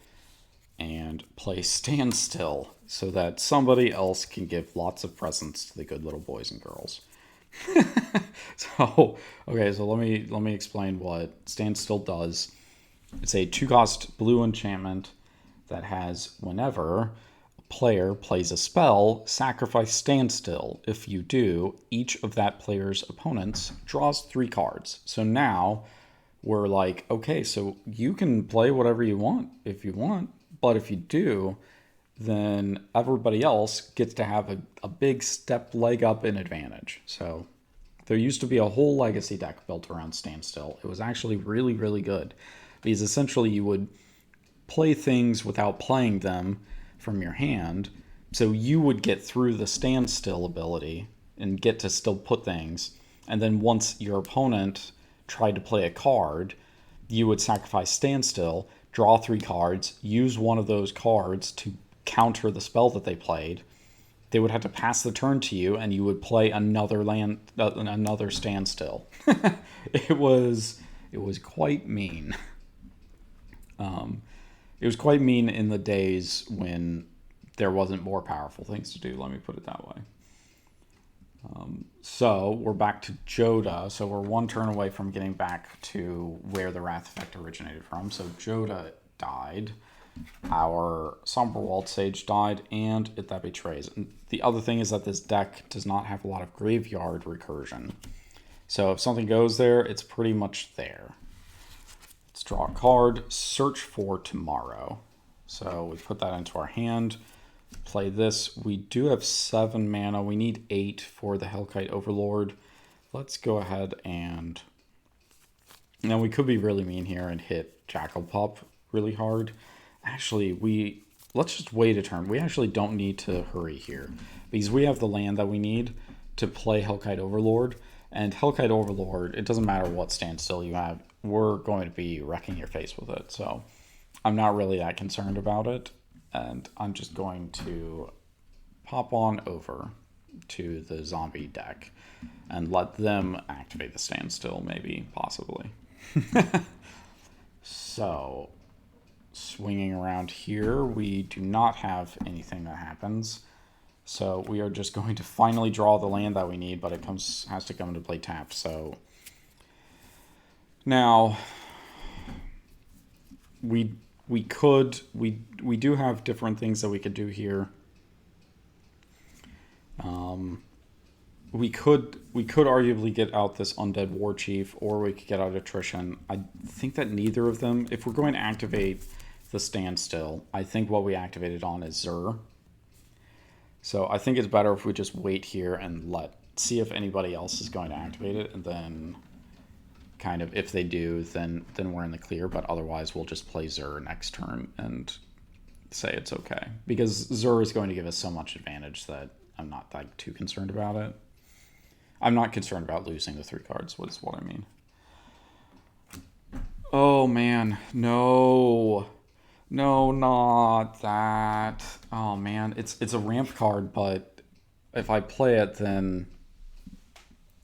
and play Standstill so that somebody else can give lots of presents to the good little boys and girls. So let me explain what Standstill does. It's a 2-cost blue enchantment that has, whenever a player plays a spell, sacrifice Standstill. If you do, each of that player's opponents draws 3 cards. So now we're like, okay, so you can play whatever you want if you want, but if you do, then everybody else gets to have a big leg up in advantage. So there used to be a whole legacy deck built around Standstill. It was actually really, really good, because essentially you would play things without playing them from your hand, so you would get through the Standstill ability and get to still put things, and then once your opponent tried to play a card, you would sacrifice Standstill, draw 3 cards, use one of those cards to counter the spell that they played. They would have to pass the turn to you, and you would play another Standstill. It was quite mean. It was quite mean in the days when there wasn't more powerful things to do. Let me put it that way. So we're back to Jodah. So we're one turn away from getting back to where the Wrath effect originated from. So Jodah died. Our Somberwald Sage died, and that betrays. And the other thing is that this deck does not have a lot of graveyard recursion. So if something goes there, it's pretty much there. Let's draw a card. Search for Tomorrow. So we put that into our hand. Play this. We do have 7 mana. We need 8 for the Hellkite Overlord. Let's go ahead and... Now we could be really mean here and hit Jackal Pup really hard. Actually, let's just wait a turn. We actually don't need to hurry here because we have the land that we need to play Hellkite Overlord. And Hellkite Overlord, it doesn't matter what standstill you have, we're going to be wrecking your face with it. So I'm not really that concerned about it. And I'm just going to pop on over to the zombie deck and let them activate the standstill, maybe, possibly. So, swinging around here, we do not have anything that happens. So we are just going to finally draw the land that we need, but it has to come into play tapped. So now we do have different things that we could do here. We could arguably get out this Undead War Chief, or we could get out Attrition. I think that neither of them, if we're going to activate the standstill, I think what we activated on is Zur. So I think it's better if we just wait here and see if anybody else is going to activate it, and then kind of if they do, then we're in the clear. But otherwise, we'll just play Zur next turn and say it's okay, because Zur is going to give us so much advantage that I'm not like too concerned about it. I'm not concerned about losing the 3 cards, is what I mean. Oh man, no, not that. Oh man, it's a ramp card, but if I play it, then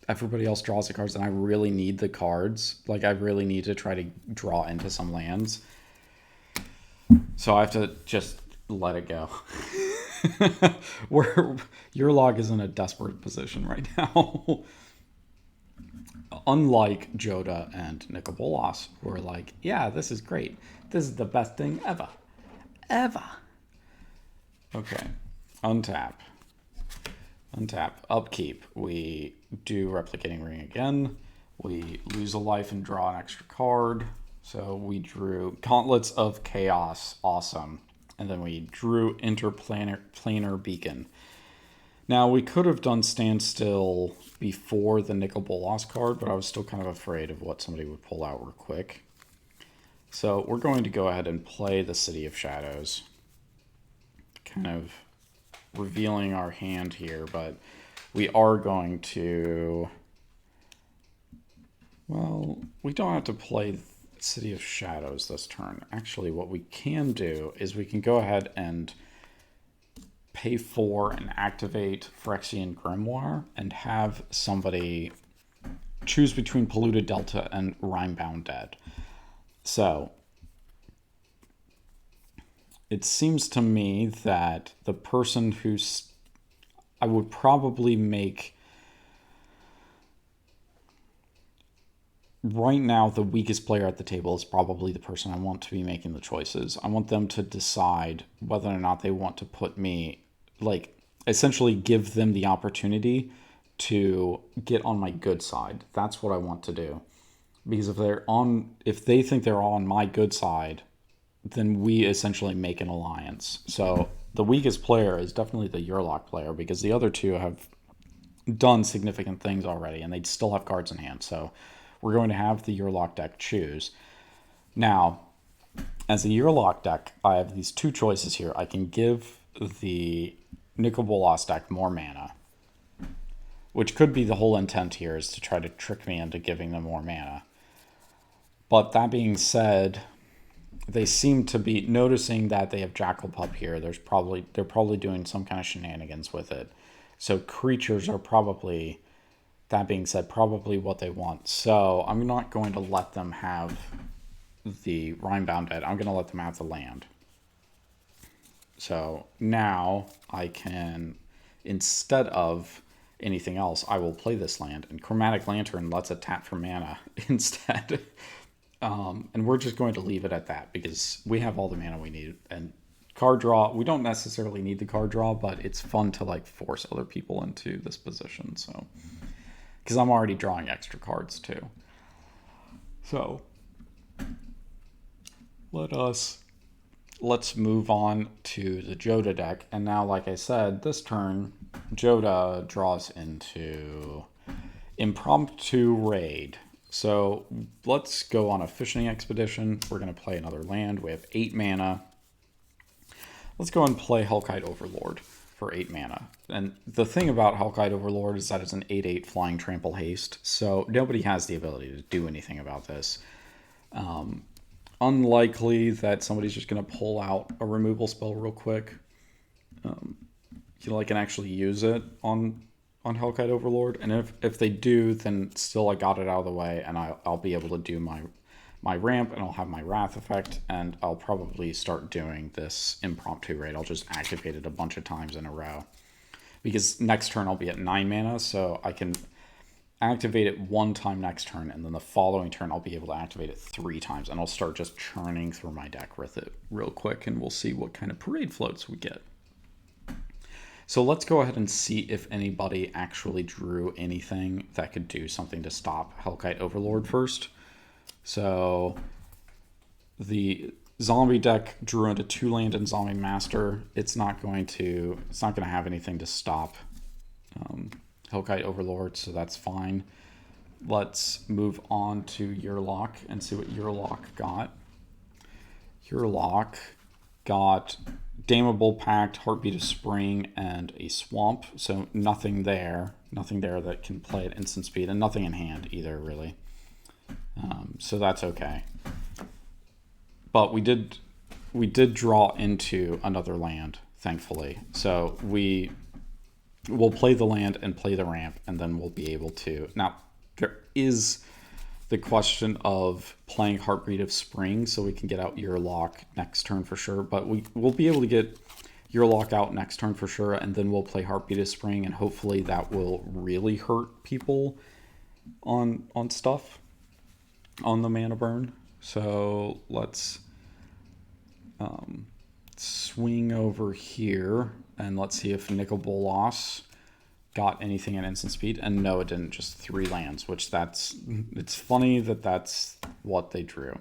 everybody else draws the cards, and I really need the cards. Like, I really need to try to draw into some lands. So I have to just let it go. Yurlok is in a desperate position right now. Unlike Jodah and Nico Bolas, who are like, yeah, this is great. This is the best thing ever. Ever. Okay. Untap. Upkeep. We do Replicating Ring again. We lose a life and draw an extra card. So we drew Gauntlets of Chaos. Awesome. And then we drew Interplanar Beacon. Now, we could have done Standstill before the Nico Bolas card, but I was still kind of afraid of what somebody would pull out real quick. So we're going to go ahead and play the City of Shadows. Kind of revealing our hand here, but we are going to... Well, we don't have to play City of Shadows this turn. Actually, what we can do is we can go ahead and pay 4 and activate Phyrexian Grimoire and have somebody choose between Polluted Delta and Rhymebound Dead. So it seems to me that the person who's... I would probably make... Right now, the weakest player at the table is probably the person I want to be making the choices. I want them to decide whether or not they want to put me, like, essentially give them the opportunity to get on my good side. That's what I want to do. Because if they think they're on my good side, then we essentially make an alliance. So the weakest player is definitely the Yurlok player, because the other two have done significant things already, and they still have cards in hand. So we're going to have the Yurlok deck choose. Now, as a Yurlok deck, I have these 2 choices here. I can give the Nico Bolas deck more mana, which could be the whole intent here, is to try to trick me into giving them more mana. But that being said, they seem to be noticing that they have Jackal Pup here. They're probably doing some kind of shenanigans with it. So creatures are probably... That being said, probably what they want. So I'm not going to let them have the Rhymebound Dead. I'm going to let them have the land. So now I can, instead of anything else, I will play this land. And Chromatic Lantern lets it tap for mana instead. And we're just going to leave it at that because we have all the mana we need. And card draw, we don't necessarily need the card draw, but it's fun to like force other people into this position. So, because I'm already drawing extra cards too. So, let's move on to the Jodah deck. And now, like I said, this turn, Jodah draws into Impromptu Raid. So let's go on a fishing expedition. We're going to play another land. We have 8 mana. Let's go and play Hellkite Overlord for 8 mana. And the thing about Hellkite Overlord is that it's an 8/8 flying trample haste. So nobody has the ability to do anything about this. Unlikely that somebody's just going to pull out a removal spell real quick. Can actually use it on Hellkite Overlord. And if they do, then still I got it out of the way, and I'll be able to do my ramp, and I'll have my Wrath effect, and I'll probably start doing this Impromptu Raid. I'll just activate it a bunch of times in a row. Because next turn I'll be at 9 mana, so I can activate it 1 time next turn, and then the following turn I'll be able to activate it 3 times, and I'll start just churning through my deck with it real quick, and we'll see what kind of parade floats we get. So let's go ahead and see if anybody actually drew anything that could do something to stop Hellkite Overlord first. So the zombie deck drew into 2 land and Zombie Master. It's not going to have anything to stop Hellkite Overlord, so that's fine. Let's move on to Yurlok and see what Yurlok got. Yurlok got Dameable Pact, Heartbeat of Spring, and a Swamp. So nothing there that can play at instant speed, and nothing in hand either, really. So that's okay. But we did draw into another land, thankfully. So we'll play the land and play the ramp, and then we'll be able to. Now, there is the question of playing Heartbeat of Spring so we can get out Yurlok next turn for sure, but we'll be able to get Yurlok out next turn for sure, and then we'll play Heartbeat of Spring, and hopefully that will really hurt people on stuff, on the mana burn. So let's swing over here, and let's see if Nico Bolas got anything at instant speed. And no, it didn't, just 3 lands, which it's funny that that's what they drew.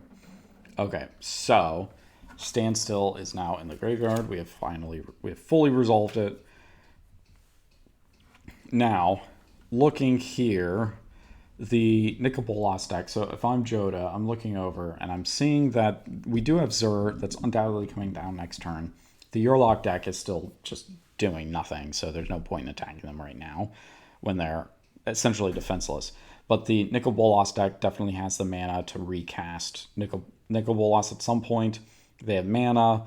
Okay, so Standstill is now in the graveyard. We have fully resolved it. Now, looking here, the Nico Bolas deck. So if I'm Jodah, I'm looking over and I'm seeing that we do have Zur that's undoubtedly coming down next turn. The Yurlok deck is still just doing nothing, so there's no point in attacking them right now when they're essentially defenseless. But the Nico Bolas deck definitely has the mana to recast Nico Bolas at some point. They have mana.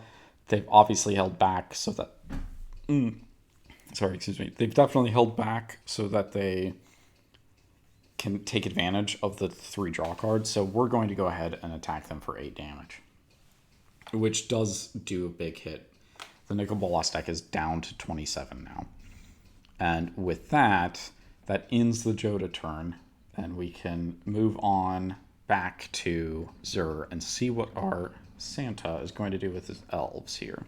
They've obviously held back so that... They've definitely held back so that they can take advantage of the 3 draw cards. So we're going to go ahead and attack them for 8 damage, which does do a big hit. The Nico Bolas deck is down to 27 now. And with that ends the Jodah turn, and we can move on back to Zur and see what our Santa is going to do with his elves here.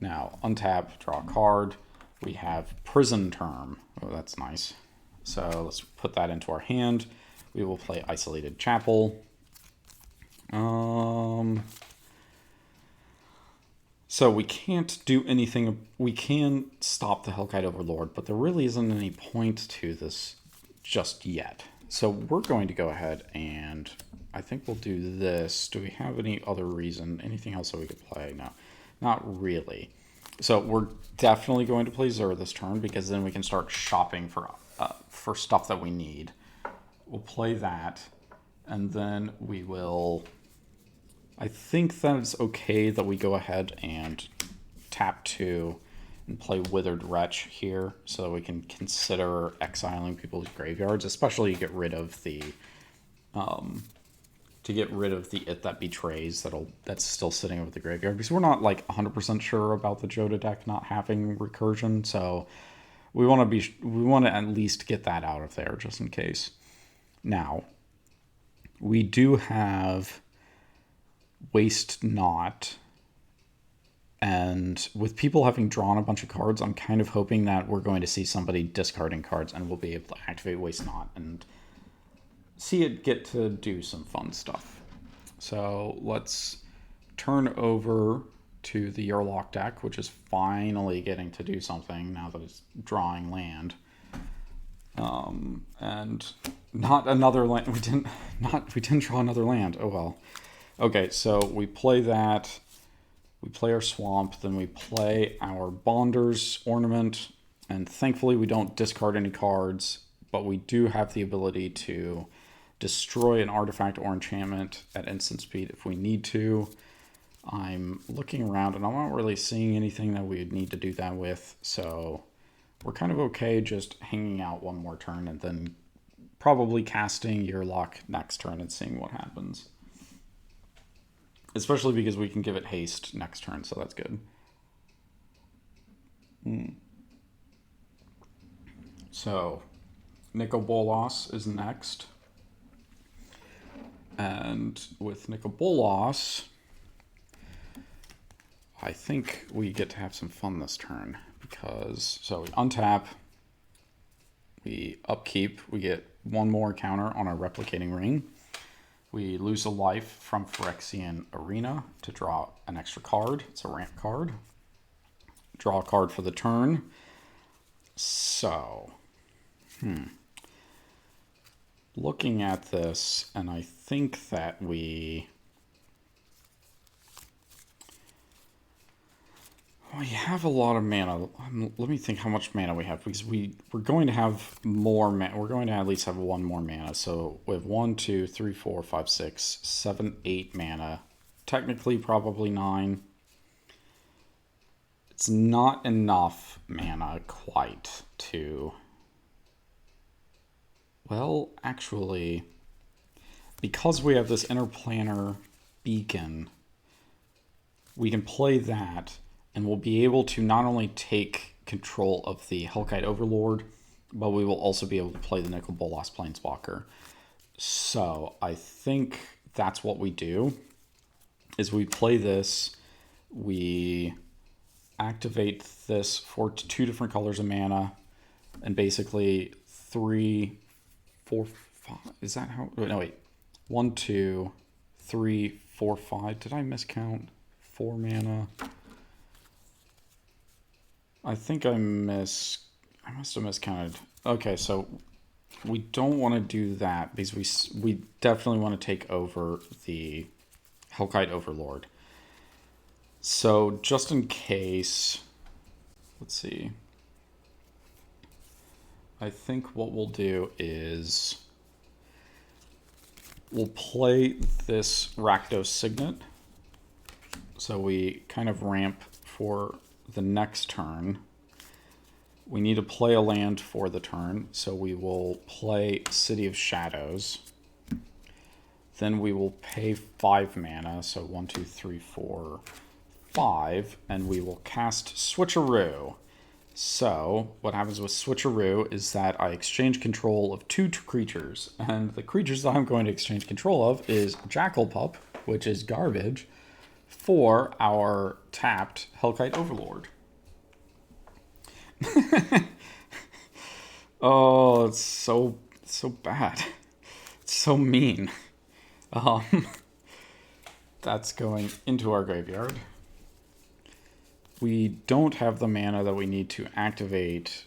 Now, untap, draw a card. We have Prison Term. Oh, that's nice. So let's put that into our hand. We will play Isolated Chapel. So we can't do anything. We can stop the Hellkite Overlord, but there really isn't any point to this just yet. So we're going to go ahead and I think we'll do this. Do we have any other reason? Anything else that we could play? No, not really. So we're definitely going to play Zur this turn because then we can start shopping for stuff that we need. We'll play that, and then we will... I think that it's okay that we go ahead and tap 2 and play Withered Wretch here so that we can consider exiling people's graveyards, especially to get rid of the It That Betrays that's still sitting over the graveyard, because we're not like 100% sure about the Jodah deck not having recursion, so we want to at least get that out of there just in case. Now, we do have Waste Not, and with people having drawn a bunch of cards, I'm kind of hoping that we're going to see somebody discarding cards and we'll be able to activate Waste Not and see it get to do some fun stuff. So let's turn over to the Yurlok deck, which is finally getting to do something now that it's drawing land. And not another land. We didn't draw another land. Oh well. Okay, so we play that. We play our swamp, then we play our Bonder's Ornament, and thankfully we don't discard any cards, but we do have the ability to destroy an artifact or enchantment at instant speed if we need to. I'm looking around and I'm not really seeing anything that we would need to do that with, so we're kind of okay just hanging out one more turn and then probably casting Yurlok next turn and seeing what happens. Especially because we can give it haste next turn, so that's good. So, Nico Bolas is next. And with Nico Bolas, I think we get to have some fun this turn. Because, so we untap, we upkeep, we get one more counter on our replicating ring. We lose a life from Phyrexian Arena to draw an extra card. It's a ramp card. Draw a card for the turn. So, looking at this, and I think that we have a lot of mana. Let me think how much mana we have, because we're going to have more mana. We're going to at least have one more mana. So we have 1, 2, 3, 4, 5, 6, 7, 8 mana. Technically, probably 9. It's not enough mana quite to... Well, actually, because we have this interplanar beacon, we can play that, and we'll be able to not only take control of the Hellkite Overlord, but we will also be able to play the Nico Bolas Planeswalker. So I think that's what we do, is we play this, we activate this for 2 different colors of mana, and basically 3, 4, 5, is that how, no wait, 1, 2, 3, 4, 5, did I miscount 4 mana? I think I must have miscounted. Okay, so we don't want to do that because we definitely want to take over the Hellkite Overlord. So just in case, let's see. I think what we'll do is we'll play this Rakdos Signet. So we kind of ramp for the next turn. We need to play a land for the turn, so we will play City of Shadows. Then we will pay 5 mana, so 1, 2, 3, 4, 5, and we will cast Switcheroo. So what happens with Switcheroo is that I exchange control of 2 creatures, and the creatures that I'm going to exchange control of is Jackal Pup, which is garbage, for our tapped Hellkite Overlord. Oh, it's so bad. It's so mean. That's going into our graveyard. We don't have the mana that we need to activate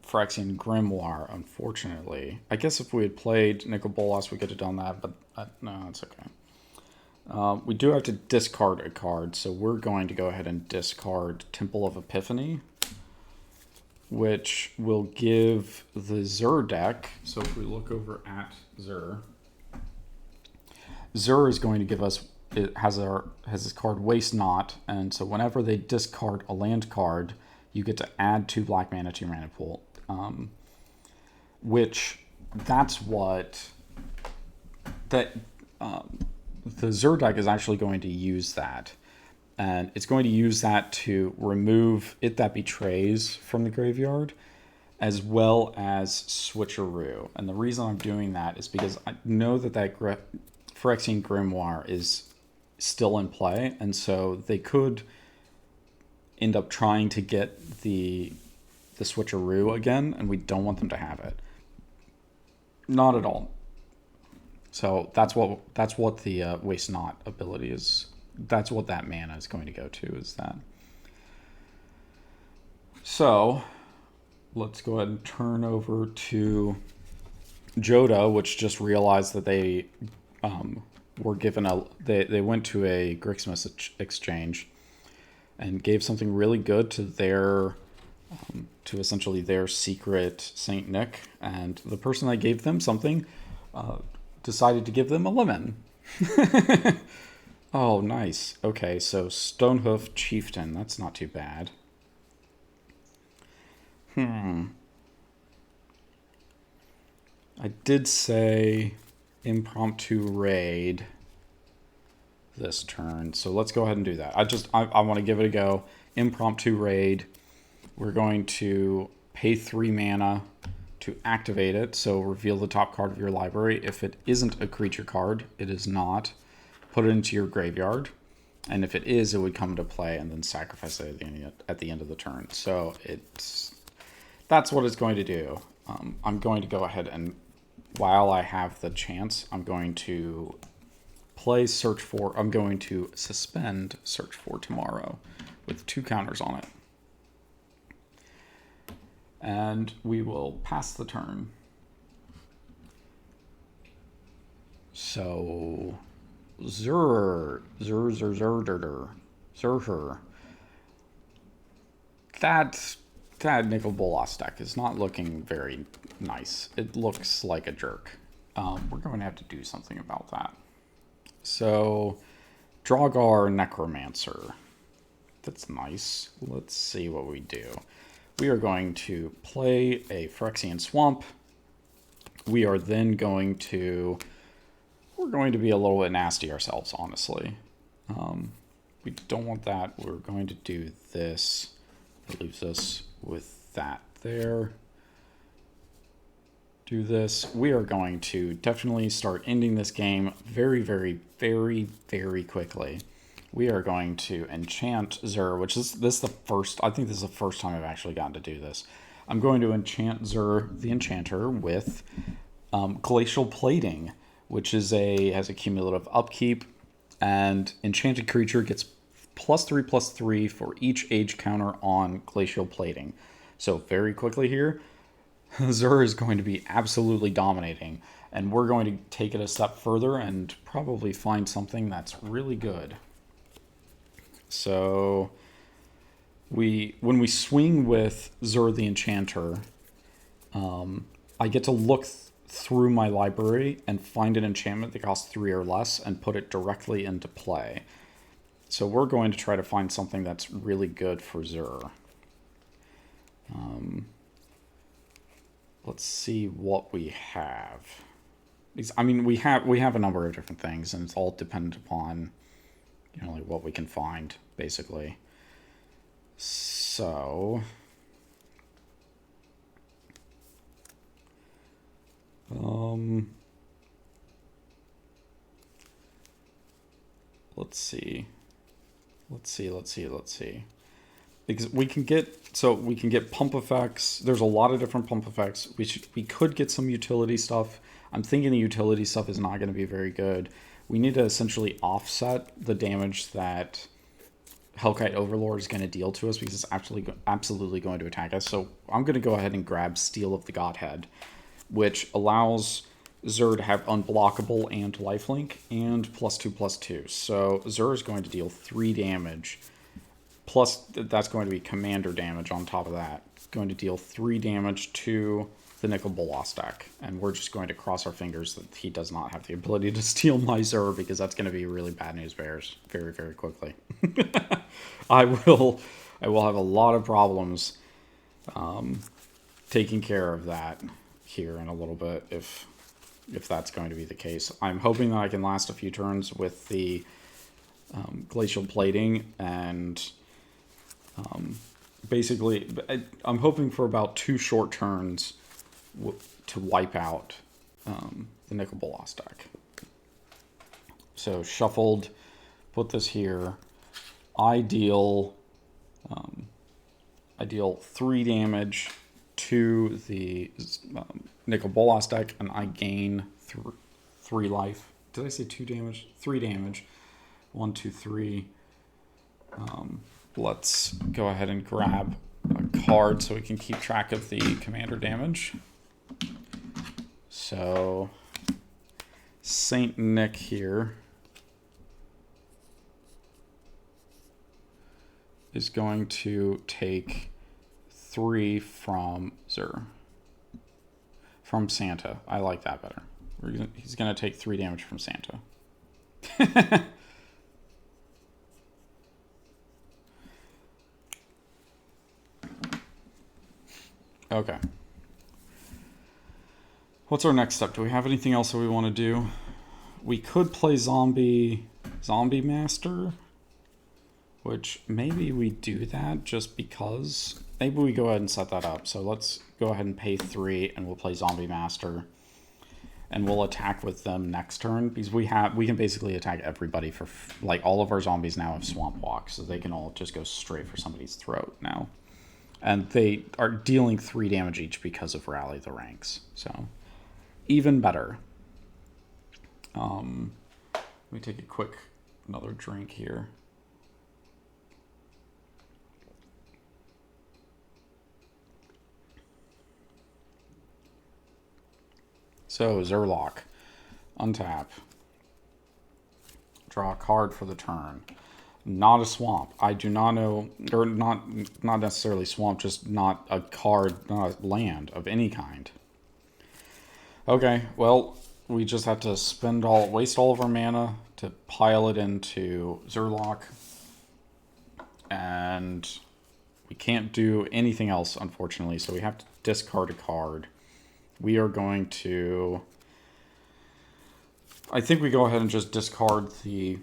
Phyrexian Grimoire, unfortunately. I guess if we had played Nico Bolas, we could have done that, but no, it's okay. We do have to discard a card, so we're going to go ahead and discard Temple of Epiphany, which will give the Zur deck. So if we look over at Zur, Zur is going to give us, it has this card Waste Not, and so whenever they discard a land card, you get to add 2 black mana to your mana pool. Which that's what that the Zur deck is actually going to use that. And it's going to use that to remove It That Betrays from the graveyard, as well as Switcheroo. And the reason I'm doing that is because I know that Phyrexian Grimoire is still in play, and so they could end up trying to get the Switcheroo again, and we don't want them to have it. Not at all. So that's what the Waste Not ability is. That's what that mana is going to go to, is that. So let's go ahead and turn over to Jodah, which just realized that they were given they went to a Grixis exchange and gave something really good to their to essentially their secret Saint Nick, and the person that gave them something decided to give them a lemon. Oh, nice. Okay, so Stonehoof Chieftain. That's not too bad. I did say impromptu raid this turn, so let's go ahead and do that. I want to give it a go. Impromptu raid. We're going to pay 3 mana to activate it, so reveal the top card of your library. If it isn't a creature card, it is not. Put it into your graveyard, and if it is, it would come into play, and then sacrifice it at the end of the turn. So that's what it's going to do. I'm going to go ahead and, while I have the chance, I'm going to I'm going to suspend Search for Tomorrow with 2 counters on it. And we will pass the turn. So Zur. That Nico Bolas deck is not looking very nice. It looks like a jerk. We're going to have to do something about that. So, Dragar Necromancer. That's nice. Let's see what we do. We are going to play a Phyrexian Swamp. We are then going to... We're going to be a little bit nasty ourselves, honestly. We don't want that. We're going to do this. It leaves us with that there. Do this. We are going to definitely start ending this game very, very, very, very quickly. We are going to enchant Zur, which is the first. I think this is the first time I've actually gotten to do this. I'm going to enchant Zur the Enchanter with Glacial Plating, which has a cumulative upkeep, and enchanted creature gets +3/+3 for each age counter on Glacial Plating. So very quickly here, Zur is going to be absolutely dominating, and we're going to take it a step further and probably find something that's really good. So when we swing with Zur the Enchanter, I get to look through my library and find an enchantment that costs 3 or less and put it directly into play. So we're going to try to find something that's really good for Zur. Let's see what we have. I mean, we have a number of different things, and it's all dependent upon, like what we can find, basically. So let's see. Because we can get pump effects. There's a lot of different pump effects. We could get some utility stuff. I'm thinking the utility stuff is not going to be very good. We need to essentially offset the damage that Hellkite Overlord is going to deal to us, because it's absolutely going to attack us. So I'm going to go ahead and grab Steel of the Godhead, which allows Zur to have unblockable and lifelink and +2/+2. So Zur is going to deal 3 damage. Plus, that's going to be commander damage on top of that. Going to deal 3 damage to the Nico Bolas deck. And we're just going to cross our fingers that he does not have the ability to steal my Zur, because that's going to be really bad news bears very, very quickly. I will have a lot of problems taking care of that here in a little bit if that's going to be the case. I'm hoping that I can last a few turns with the glacial plating, and basically I'm hoping for about 2 short turns to wipe out the Nico Bolas deck. So shuffled, put this here. I deal 3 damage to the Nico Bolas deck, and I gain 3 life. Did I say 2 damage? 3 damage. 1, 2, 3. Let's go ahead and grab a card so we can keep track of the commander damage. So Saint Nick here is going to take 3 from Zur. From Santa. I like that better. He's going to take 3 damage from Santa. Okay. What's our next step? Do we have anything else that we want to do? We could play Zombie Master, which maybe we do that just because. Maybe we go ahead and set that up. So let's go ahead and pay 3 and we'll play Zombie Master. And we'll attack with them next turn because we can basically attack everybody for like all of our zombies now have Swamp Walk, so they can all just go straight for somebody's throat now. And they are dealing 3 damage each because of Rally the Ranks. So, even better. Let me take another drink here. So, Yurlok. Untap. Draw a card for the turn. Not a swamp. I do not know, or not necessarily swamp, just not a card, not a land of any kind. Okay, well, we just have to waste all of our mana to pile it into Yurlok. And we can't do anything else, unfortunately, so we have to discard a card. We are going to... I think we go ahead and just discard the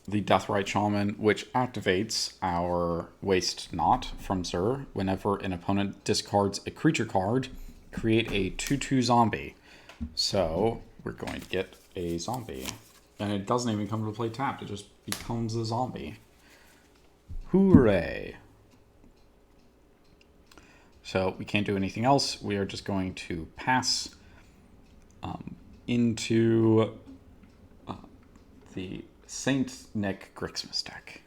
Deathrite Shaman, which activates our Waste Not from Zur. Whenever an opponent discards a creature card, create a 2/2 zombie. So we're going to get a zombie. And it doesn't even come to play tapped, it just becomes a zombie. Hooray! So we can't do anything else. We are just going to pass into the Saint Nick Grixmas deck.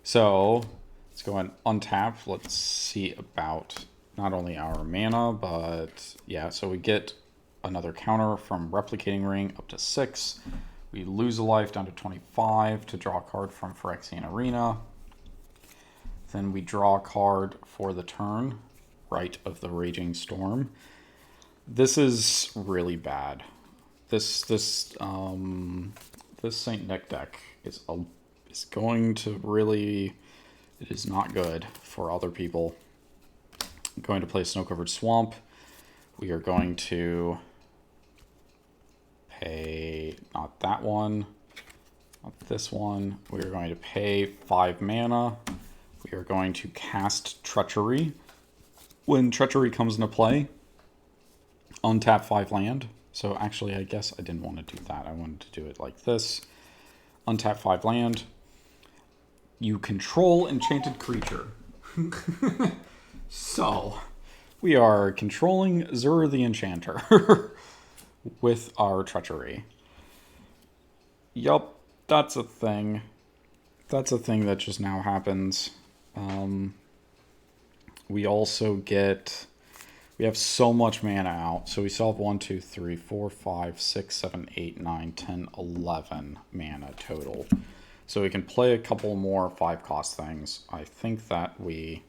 So let's go and untap. Let's see about not only our mana, but yeah, so we get another counter from Replicating Ring up to 6. We lose a life down to 25 to draw a card from Phyrexian Arena. Then we draw a card for the turn, Rite of the Raging Storm. This is really bad. This Saint Nick deck is going to really... It is not good for other people. I'm going to play Snow-Covered Swamp. We are going to pay... Not that one. Not this one. We are going to pay 5 mana. We are going to cast Treachery. When Treachery comes into play, untap 5 land. So actually, I guess I didn't want to do that. I wanted to do it like this. Untap 5 land. You control enchanted creature. So, we are controlling Zur the Enchanter with our Treachery. Yup, that's a thing. That's a thing that just now happens. We also get... We have so much mana out. So we still have 1, 2, 3, 4, 5, 6, 7, 8, 9, 10, 11 mana total. So we can play a couple more 5-cost things. I think that we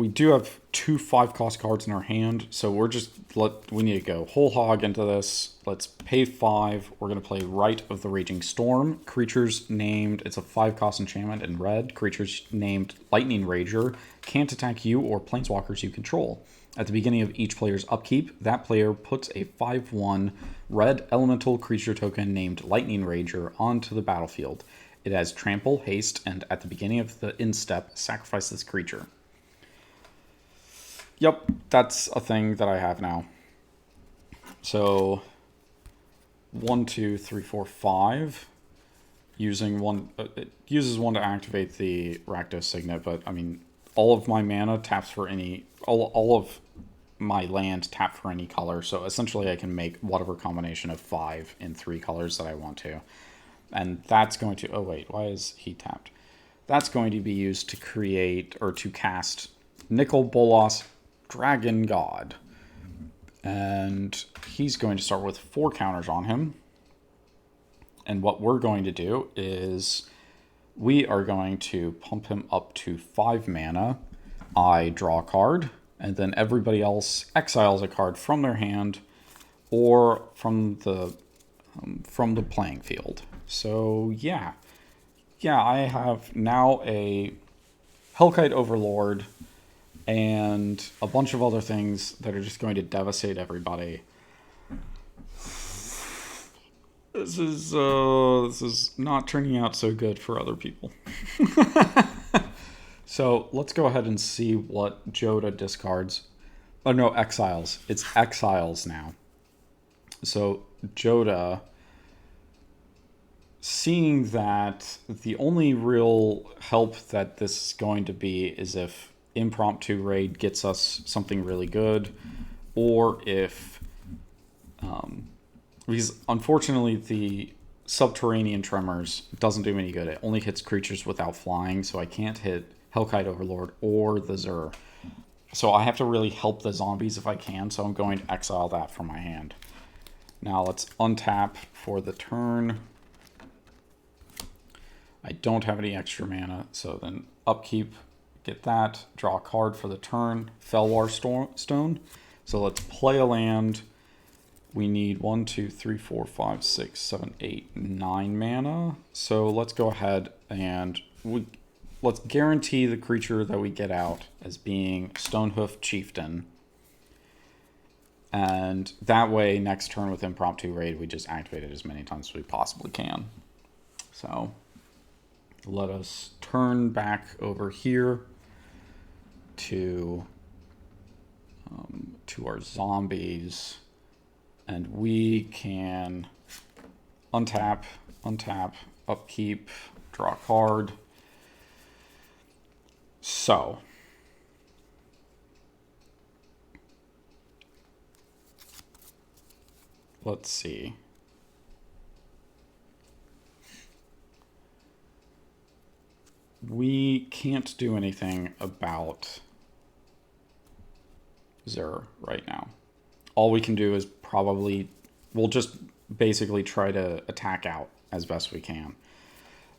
we do have 2 5-cost cards in our hand, so we need to go whole hog into this. Let's pay 5. We're going to play Rite of the Raging Storm. Creatures named, it's a 5-cost enchantment in red. Creatures named Lightning Rager can't attack you or planeswalkers you control. At the beginning of each player's upkeep, that player puts a 5/1 red elemental creature token named Lightning Rager onto the battlefield. It has trample, haste, and at the beginning of the end step, sacrifice this creature. Yep, that's a thing that I have now. So 1, 2, 3, 4, 5. Using one, it uses 1 to activate the Rakdos Signet, but I mean, all of my mana taps for any, all of my land tap for any color. So essentially I can make whatever combination of 5 in 3 colors that I want to. And that's going to, oh wait, why is he tapped? That's going to be used to create, or to cast Nicole Bolas, Dragon God. And he's going to start with 4 counters on him. And what we're going to do is we are going to pump him up to 5 mana. I draw a card, and then everybody else exiles a card from their hand or from the playing field. So yeah, I have now a Hellkite Overlord and a bunch of other things that are just going to devastate everybody. This is not turning out so good for other people. So let's go ahead and see what Jodah discards. Oh no, exiles. It's exiles now. So Jodah, seeing that the only real help that this is going to be is if Impromptu Raid gets us something really good, or if because unfortunately the Subterranean Tremors doesn't do any good. It only hits creatures without flying, so I can't hit Hellkite Overlord or the Zur. So I have to really help the zombies if I can, so I'm going to exile that from my hand. Now let's untap for the turn. I don't have any extra mana, so then upkeep, get that, draw a card for the turn, Felwar Stone. So let's play a land. We need 1, 2, 3, 4, 5, 6, 7, 8, 9 mana. So let's go ahead and let's guarantee the creature that we get out as being Stonehoof Chieftain. And that way, next turn with Impromptu Raid, we just activate it as many times as we possibly can. So let us turn back over here to our zombies. And we can untap, upkeep, draw a card. So let's see. We can't do anything about Zur right now. All we can do is we'll just basically try to attack out as best we can.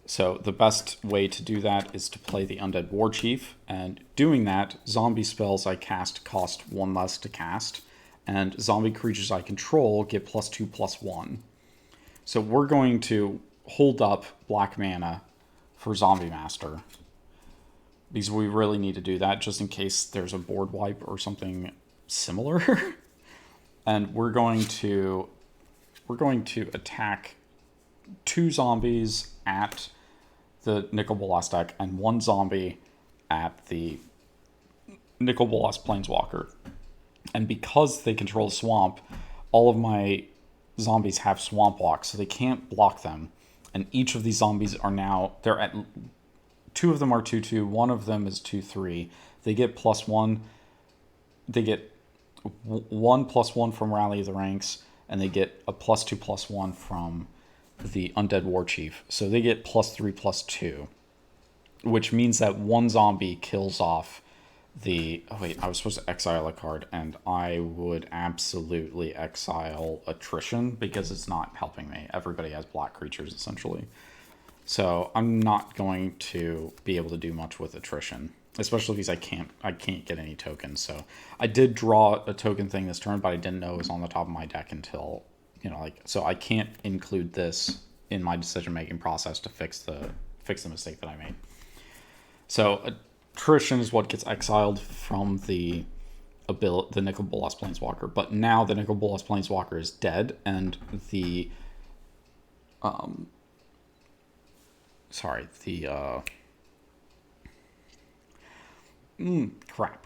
So the best way to do that is to play the Undead War Chief, and doing that, zombie spells I cast cost 1 less to cast, and zombie creatures I control get +2/+1. So we're going to hold up black mana for Zombie Master, because we really need to do that just in case there's a board wipe or something similar. And we're going to attack 2 zombies at the Nico Bolas deck and 1 zombie at the Nico Bolas Planeswalker. And because they control the swamp, all of my zombies have swamp walk, so they can't block them. And each of these zombies are now, 2 of them are 2/2, 1 of them is 2/3. They get +1. They get 1/+1 from Rally of the Ranks, and they get a +2/+1 from the Undead War Chief. So they get +3/+2, which means that 1 zombie kills off the... Oh wait, I was supposed to exile a card, and I would absolutely exile Attrition because it's not helping me. Everybody has black creatures, essentially. So I'm not going to be able to do much with Attrition. Especially because I can't get any tokens. So I did draw a token thing this turn, but I didn't know it was on the top of my deck until, so I can't include this in my decision-making process to fix the mistake that I made. So attrition is what gets exiled from the Nico Bolas Planeswalker, but now the Nico Bolas Planeswalker is dead, and the crap.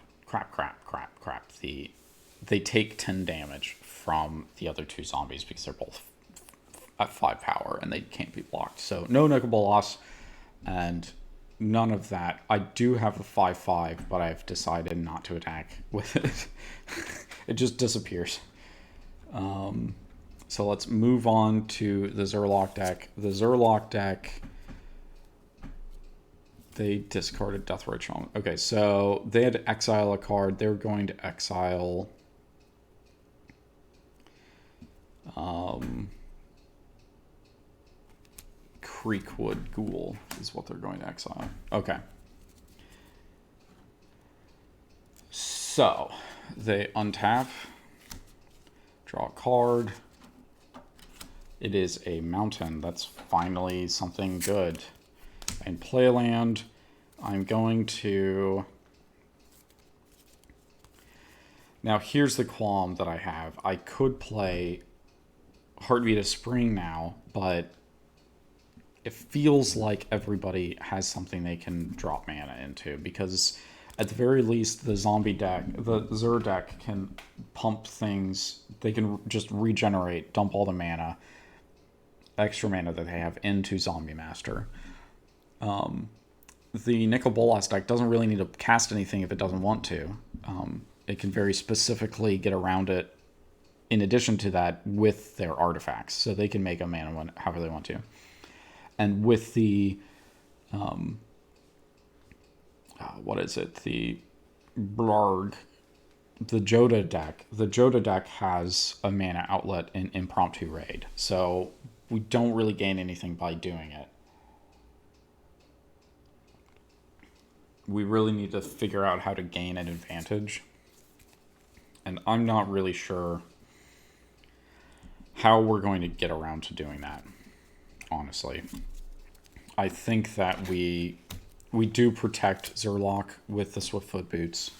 They take 10 damage from the other two zombies because they're both at 5 power and they can't be blocked. So no Nico Bolas and none of that. I do have a 5/5, but I've decided not to attack with it. It just disappears. So let's move on to the Yurlok deck. The Yurlok deck, they discarded Deathrite Shaman. Okay, so they had to exile a card. They're going to exile Creekwood Ghoul is what they're going to exile. Okay. So they untap, draw a card. It is a mountain. That's finally something good. And play a land. I'm going to... Now here's the qualm that I have. I could play Heartbeat of Spring now, but it feels like everybody has something they can drop mana into, because at the very least the zombie deck, the Zur deck, can pump things. They can just regenerate, dump all the mana, extra mana that they have into Zombie Master. The Nico Bolas deck doesn't really need to cast anything if it doesn't want to. It can very specifically get around it in addition to that with their artifacts. So they can make a mana one however they want to. And with the, what is it? The Blarg, the Jodah deck has a mana outlet in Impromptu Raid. So we don't really gain anything by doing it. We really need to figure out how to gain an advantage. And I'm not really sure how we're going to get around to doing that, honestly. I think that we do protect Yurlok with the Swiftfoot Boots.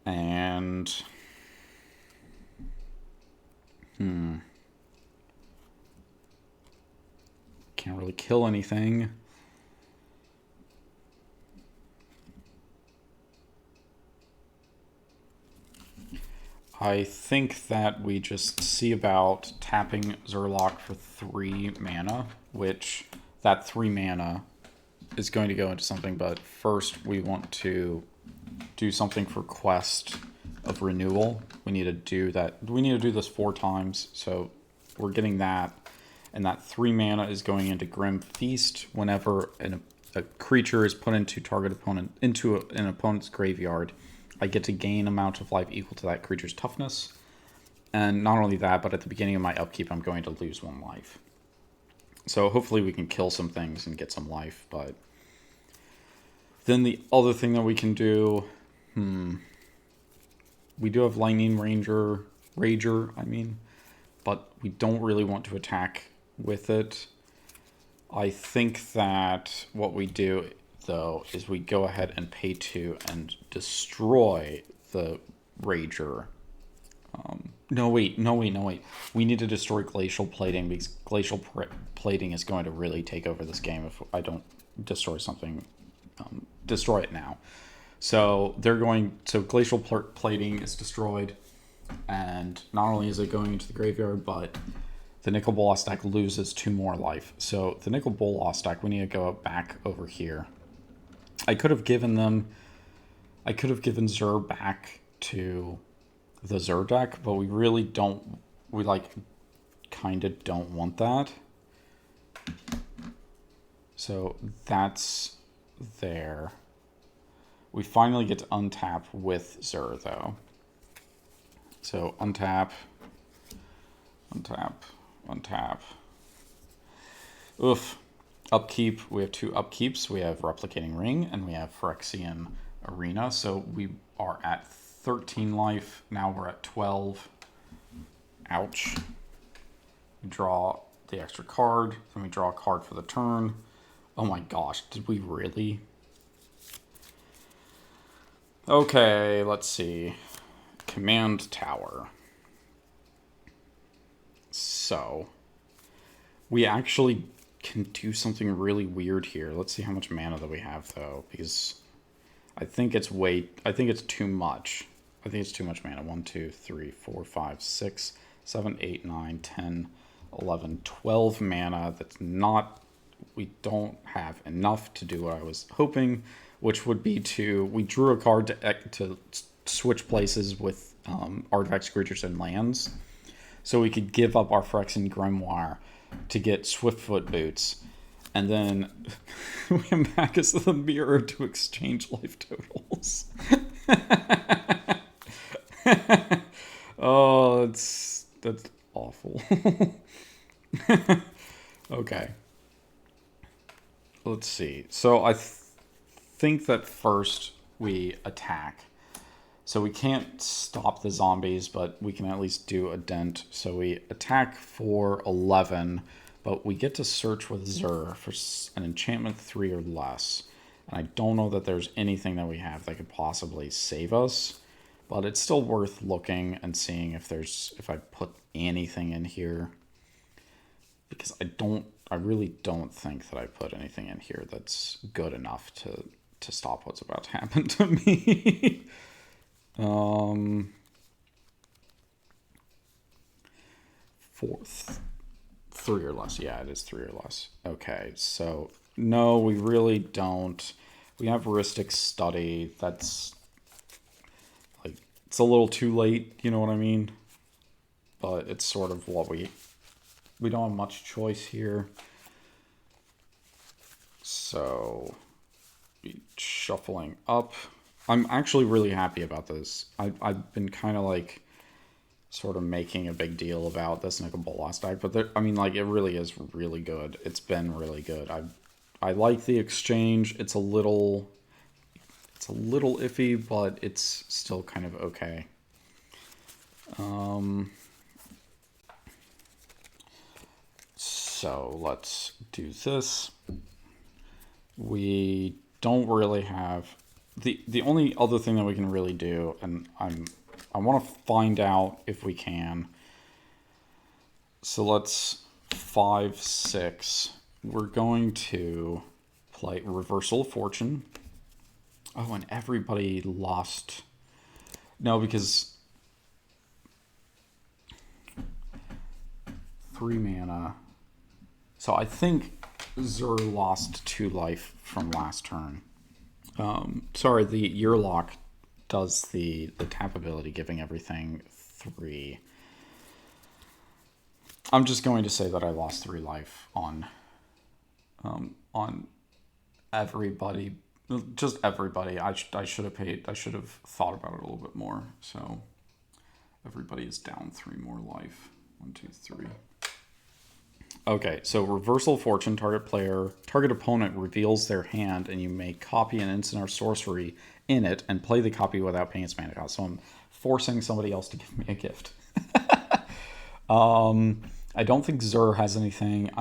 And... can't really kill anything. I think that we just see about tapping Yurlok for 3 mana, which that 3 mana is going to go into something, but first we want to do something for Quest of Renewal. We need to do that. We need to do this 4 times, so we're getting that. And that 3 mana is going into Grim Feast whenever a creature is put into an opponent's graveyard. I get to gain amount of life equal to that creature's toughness. And not only that, but at the beginning of my upkeep, I'm going to lose 1 life. So hopefully we can kill some things and get some life. But then the other thing that we can do... We do have Lightning Rager, but we don't really want to attack with it. I think that what we do, though, is we go ahead and pay 2 and destroy the Rager. No, wait. We need to destroy Glacial Plating, because Glacial Plating is going to really take over this game if I don't destroy something. Destroy it now. So Glacial Plating is destroyed, and not only is it going into the graveyard, but the Nico Bolas deck loses 2 more life. So the Nico Bolas deck, we need to go back over here. I could have given Zur back to the Zur deck, but we really don't, kind of don't want that. So that's there. We finally get to untap with Zur, though. So untap. Oof. Upkeep, we have 2 upkeeps. We have Replicating Ring and we have Phyrexian Arena. So we are at 13 life. Now we're at 12. Ouch. We draw the extra card. Then we draw a card for the turn. Oh my gosh, did we really? Okay, let's see. Command Tower. So, we actually can do something really weird here. Let's see how much mana that we have, though, because I think it's too much. I think it's too much mana. 1, 2, 3, 4, 5, 6, 7, 8, 9, 10, 11, 12 mana. That's not... We don't have enough to do what I was hoping, which would be we drew a card to switch places with artifacts, creatures, and lands. So we could give up our Phyrexian Grimoire to get Swiftfoot Boots, and then we have Magus of the Mirror to exchange life totals. Oh, that's awful. Okay. Let's see. So I think that first we attack. So we can't stop the zombies, but we can at least do a dent. So we attack for 11, but we get to search with Zur for an enchantment 3 or less. And I don't know that there's anything that we have that could possibly save us, but it's still worth looking and seeing if I put anything in here. Because I really don't think that I put anything in here that's good enough to stop what's about to happen to me. 3 or less. Yeah, it is 3 or less. Okay, so no, we really don't. We have Heuristic Study. That's like, it's a little too late, you know what I mean? But it's sort of what we don't have much choice here. So, shuffling up. I'm actually really happy about this. I've been kind of like sort of making a big deal about this Nico Bolas deck, but it really is really good. It's been really good. I like the exchange. It's a little iffy, but it's still kind of okay. So let's do this. We don't really have the only other thing that we can really do, and I want to find out if we can. So let's 5, 6. We're going to play Reversal of Fortune. Oh, and everybody lost. No, because 3 mana. So I think Zur lost 2 life from last turn. Sorry, the Yurlok does the tap ability, giving everything 3. I'm just going to say that I lost 3 life on everybody, just everybody. I should have thought about it a little bit more. So everybody is down 3 more life. 1, 2, 3. Okay, so Reversal of Fortune, target opponent reveals their hand, and you may copy an instant or sorcery in it and play the copy without paying its mana cost. So I'm forcing somebody else to give me a gift. I don't think Zur has anything.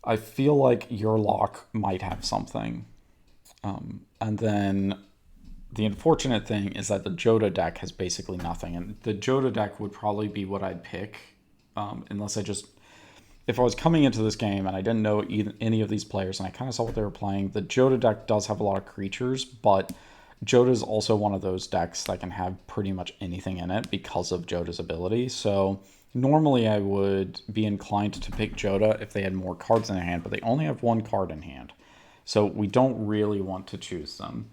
I feel like Yurlok might have something. And then the unfortunate thing is that the Jodah deck has basically nothing. And the Jodah deck would probably be what I'd pick. Unless if I was coming into this game and I didn't know any of these players and I kind of saw what they were playing, the Jodah deck does have a lot of creatures, but Jodah is also one of those decks that can have pretty much anything in it because of Jodah's ability. So normally I would be inclined to pick Jodah if they had more cards in their hand, but they only have 1 card in hand. So we don't really want to choose them.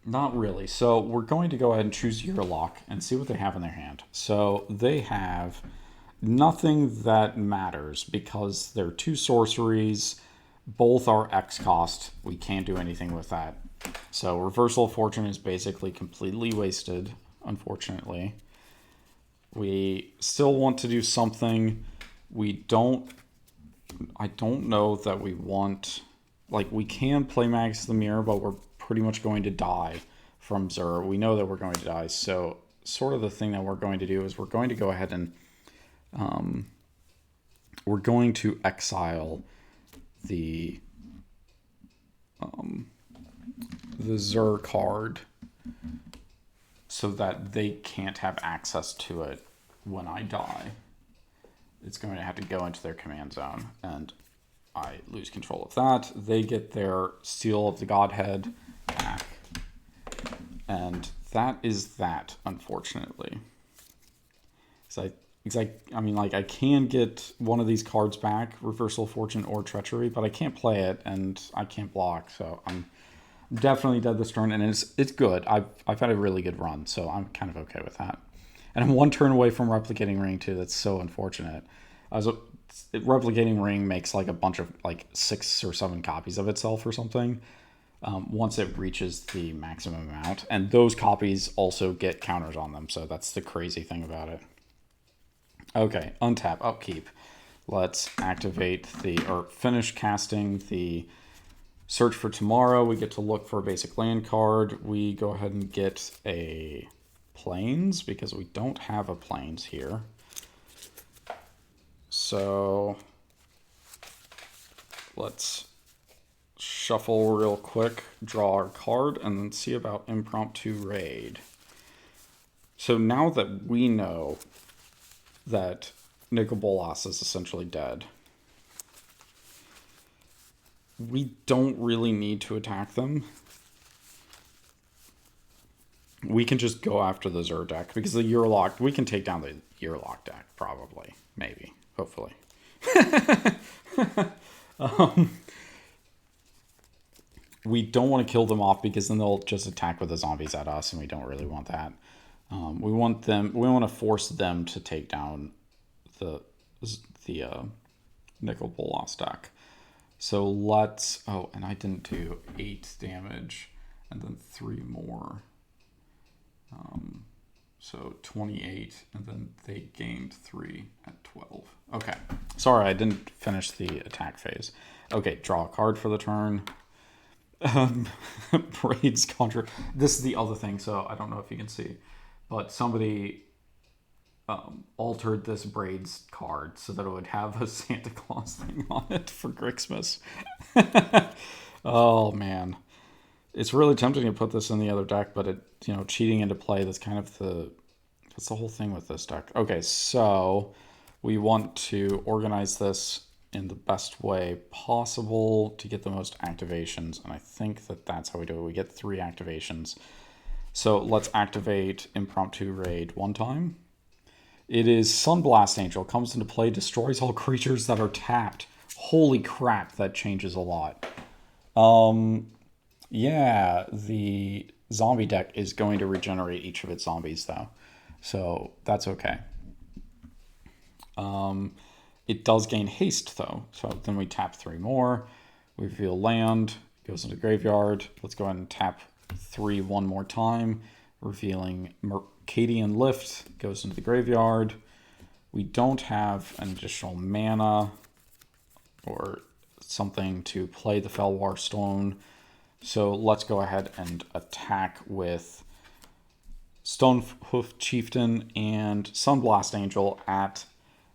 Not really. So we're going to go ahead and choose Yurlok and see what they have in their hand. So they have nothing that matters because they're 2 sorceries. Both are X cost. We can't do anything with that. So Reversal of Fortune is basically completely wasted, unfortunately. We still want to do something I don't know that we want, like, we can play Magus the Mirror, but we're pretty much going to die from Zur. We know that we're going to die, so sort of the thing that we're going to do is we're going to go ahead and we're going to exile the Zur card so that they can't have access to it when I die. It's going to have to go into their command zone, and I lose control of that. They get their Seal of the Godhead back, and that is that, unfortunately. I mean, like, I can get one of these cards back, Reversal of Fortune or Treachery, but I can't play it, and I can't block, so I'm definitely dead this turn, and it's good. I've had a really good run, so I'm kind of okay with that. And I'm one turn away from Replicating Ring, too. That's so unfortunate. Replicating Ring makes, like, a bunch of, like, 6 or 7 copies of itself or something once it reaches the maximum amount. And those copies also get counters on them, so that's the crazy thing about it. Okay, untap, upkeep. Let's activate or finish casting the Search for Tomorrow. We get to look for a basic land card. We go ahead and get a Plains because we don't have a Plains here. So let's shuffle real quick, draw our card, and then see about Impromptu Raid. So now that we know that Nico Bolas is essentially dead, we don't really need to attack them. We can just go after the Zur deck, because the Yurlok, we can take down the Yurlok deck, probably, maybe, hopefully. We don't want to kill them off, because then they'll just attack with the zombies at us, and we don't really want that. We want to force them to take down the Nicole Bolas deck. So let's, and I didn't do 8 damage, and then 3 more. So 28, and then they gained 3 at 12. Okay, sorry, I didn't finish the attack phase. Okay, draw a card for the turn. Braid's contra. This is the other thing, so I don't know if you can see, but somebody altered this Braid's card so that it would have a Santa Claus thing on it for Christmas. Oh man, it's really tempting to put this in the other deck, but cheating into play, that's kind of the whole thing with this deck. Okay, so we want to organize this in the best way possible to get the most activations, and I think that's how we do it. We get 3 activations. So let's activate Impromptu Raid 1 time. It is Sunblast Angel. Comes into play, destroys all creatures that are tapped. Holy crap, that changes a lot. Yeah, the zombie deck is going to regenerate each of its zombies, though. So that's okay. It does gain haste, though. So then we tap 3 more. We reveal land. Goes into graveyard. Let's go ahead and tap 3 one more time. Revealing Mercadian Lift. Goes into the graveyard. We don't have an additional mana or something to play the Felwar Stone. So let's go ahead and attack with Stonehoof Chieftain and Sunblast Angel at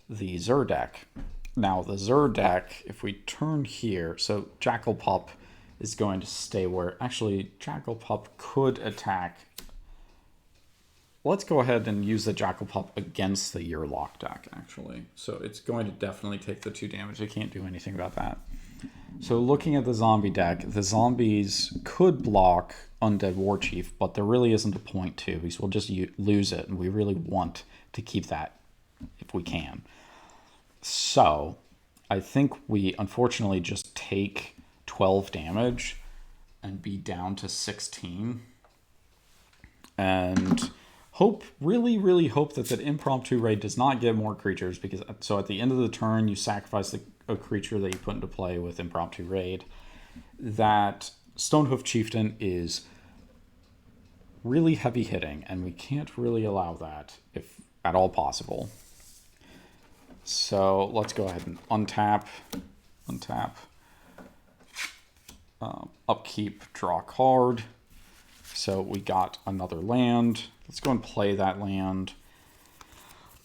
the Zur deck. Now the Zur deck, if we turn here, so Jackal Pup is going to stay where, actually Jackal Pup could attack. Let's go ahead and use the Jackal Pup against the Yurlok deck, actually. So it's going to definitely take the 2 damage. I can't do anything about that. So looking at the zombie deck, the zombies could block Undead Warchief, but there really isn't a point to, because we'll just lose it, and we really want to keep that if we can. So I think we unfortunately just take 12 damage and be down to 16. And really hope that Impromptu Raid does not get more creatures, because so at the end of the turn you sacrifice a creature that you put into play with Impromptu Raid. That Stonehoof Chieftain is really heavy hitting, and we can't really allow that if at all possible. So let's go ahead and untap, upkeep, draw a card. So we got another land. Let's go and play that land.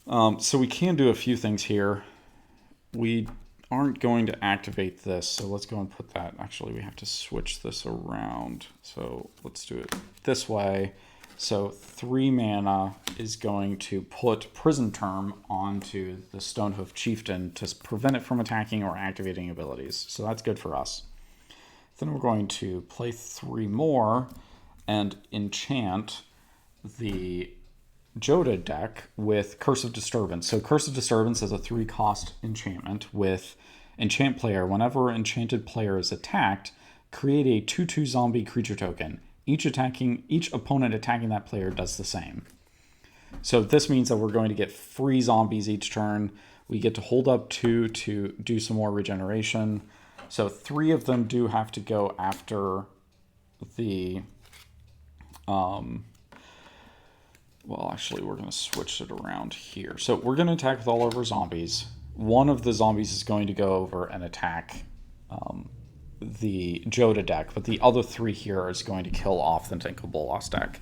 So we can do a few things here. We aren't going to activate this, so let's go and put that. Actually, we have to switch this around. So let's do it this way. So 3 mana is going to put Prison Term onto the Stonehoof Chieftain to prevent it from attacking or activating abilities. So that's good for us. Then we're going to play 3 more and enchant the Jodah deck with Curse of Disturbance. So Curse of Disturbance is a 3-cost enchantment with enchant player. Whenever enchanted player is attacked, create a 2/2 zombie creature token. Each opponent attacking that player does the same. So this means that we're going to get free zombies each turn. We get to hold up 2 to do some more regeneration. So 3 of them do have to go after the well, actually, we're going to switch it around here. So we're going to attack with all of our zombies. One of the zombies is going to go over and attack the Jodah deck, but the other 3 here is going to kill off the Nico Bolas deck.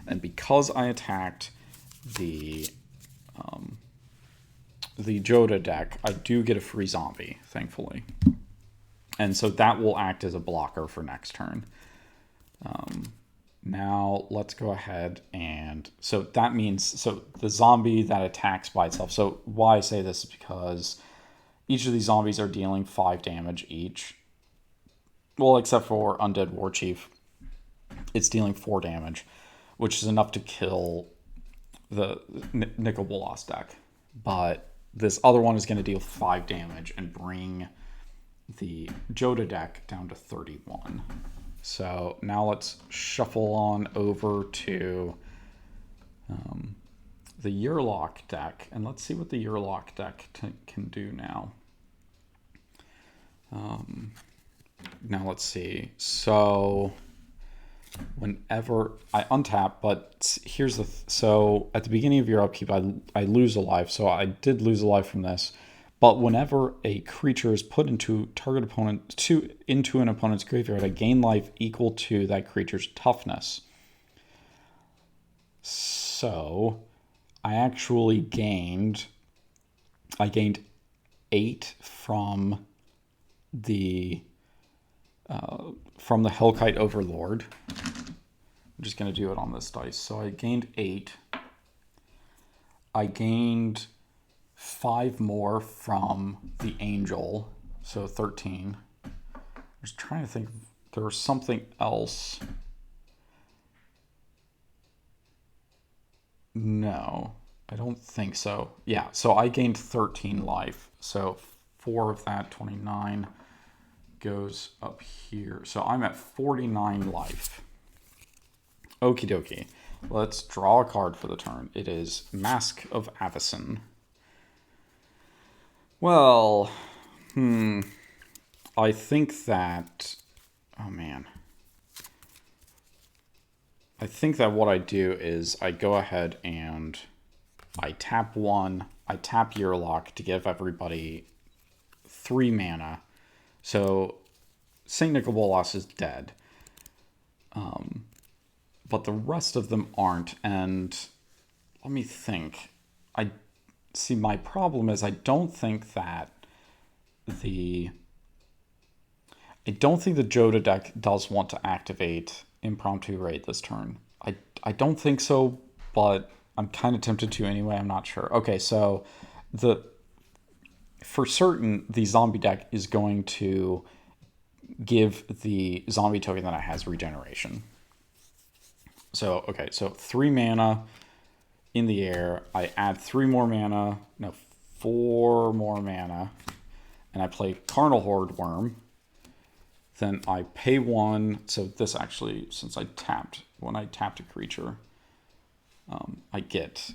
And because I attacked the Jodah deck, I do get a free zombie, thankfully. And so that will act as a blocker for next turn. Now let's go ahead and, so that means, so the zombie that attacks by itself. So why I say this is because each of these zombies are dealing 5 damage each. Well, except for Undead Warchief, it's dealing 4 damage, which is enough to kill the Nico Bolas deck. But this other one is going to deal 5 damage and bring the Jodah deck down to 31. So now let's shuffle on over to the Yurlok deck, and let's see what the Yurlok deck can do now. Now let's see. So whenever I untap, but here's the so at the beginning of your upkeep, I lose a life. So I did lose a life from this. But whenever a creature is put into into an opponent's graveyard, I gain life equal to that creature's toughness. So I actually gained 8 from the Hellkite Overlord. I'm just going to do it on this dice. So I gained 8. I gained 5 more from the Angel, so 13. I was trying to think if there was something else. No, I don't think so. Yeah, so I gained 13 life. So 4 of that, 29, goes up here. So I'm at 49 life. Okie dokie. Let's draw a card for the turn. It is Mask of Avacyn. Well, I think that, oh man. I think that what I do is I go ahead and I tap 1, I tap Yurlok to give everybody 3 mana. So St. Nico Bolas is dead. But the rest of them aren't, and let me think. See, my problem is I don't think the Jodah deck does want to activate Impromptu Raid this turn. I don't think so, but I'm kind of tempted to anyway. I'm not sure. Okay, so for certain, the zombie deck is going to give the zombie token that it has regeneration. So, okay, so 3 mana in the air. I add 4 more mana, and I play Carnal Horde Worm. Then I pay 1. So this actually, since when I tapped a creature, I get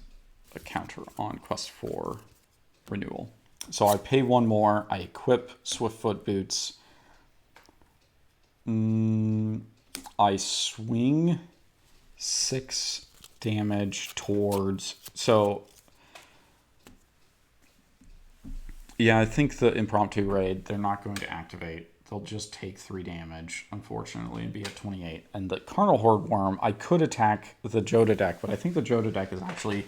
a counter on Quest for Renewal. So I pay 1 more. I equip Swiftfoot Boots. I swing 6 damage towards, so Yeah, I think the impromptu raid, they're not going to activate. They'll just take 3 damage, unfortunately, and be at 28. And the Carnal Horde Worm, I could attack the Jodah deck, but I think the Jodah deck is actually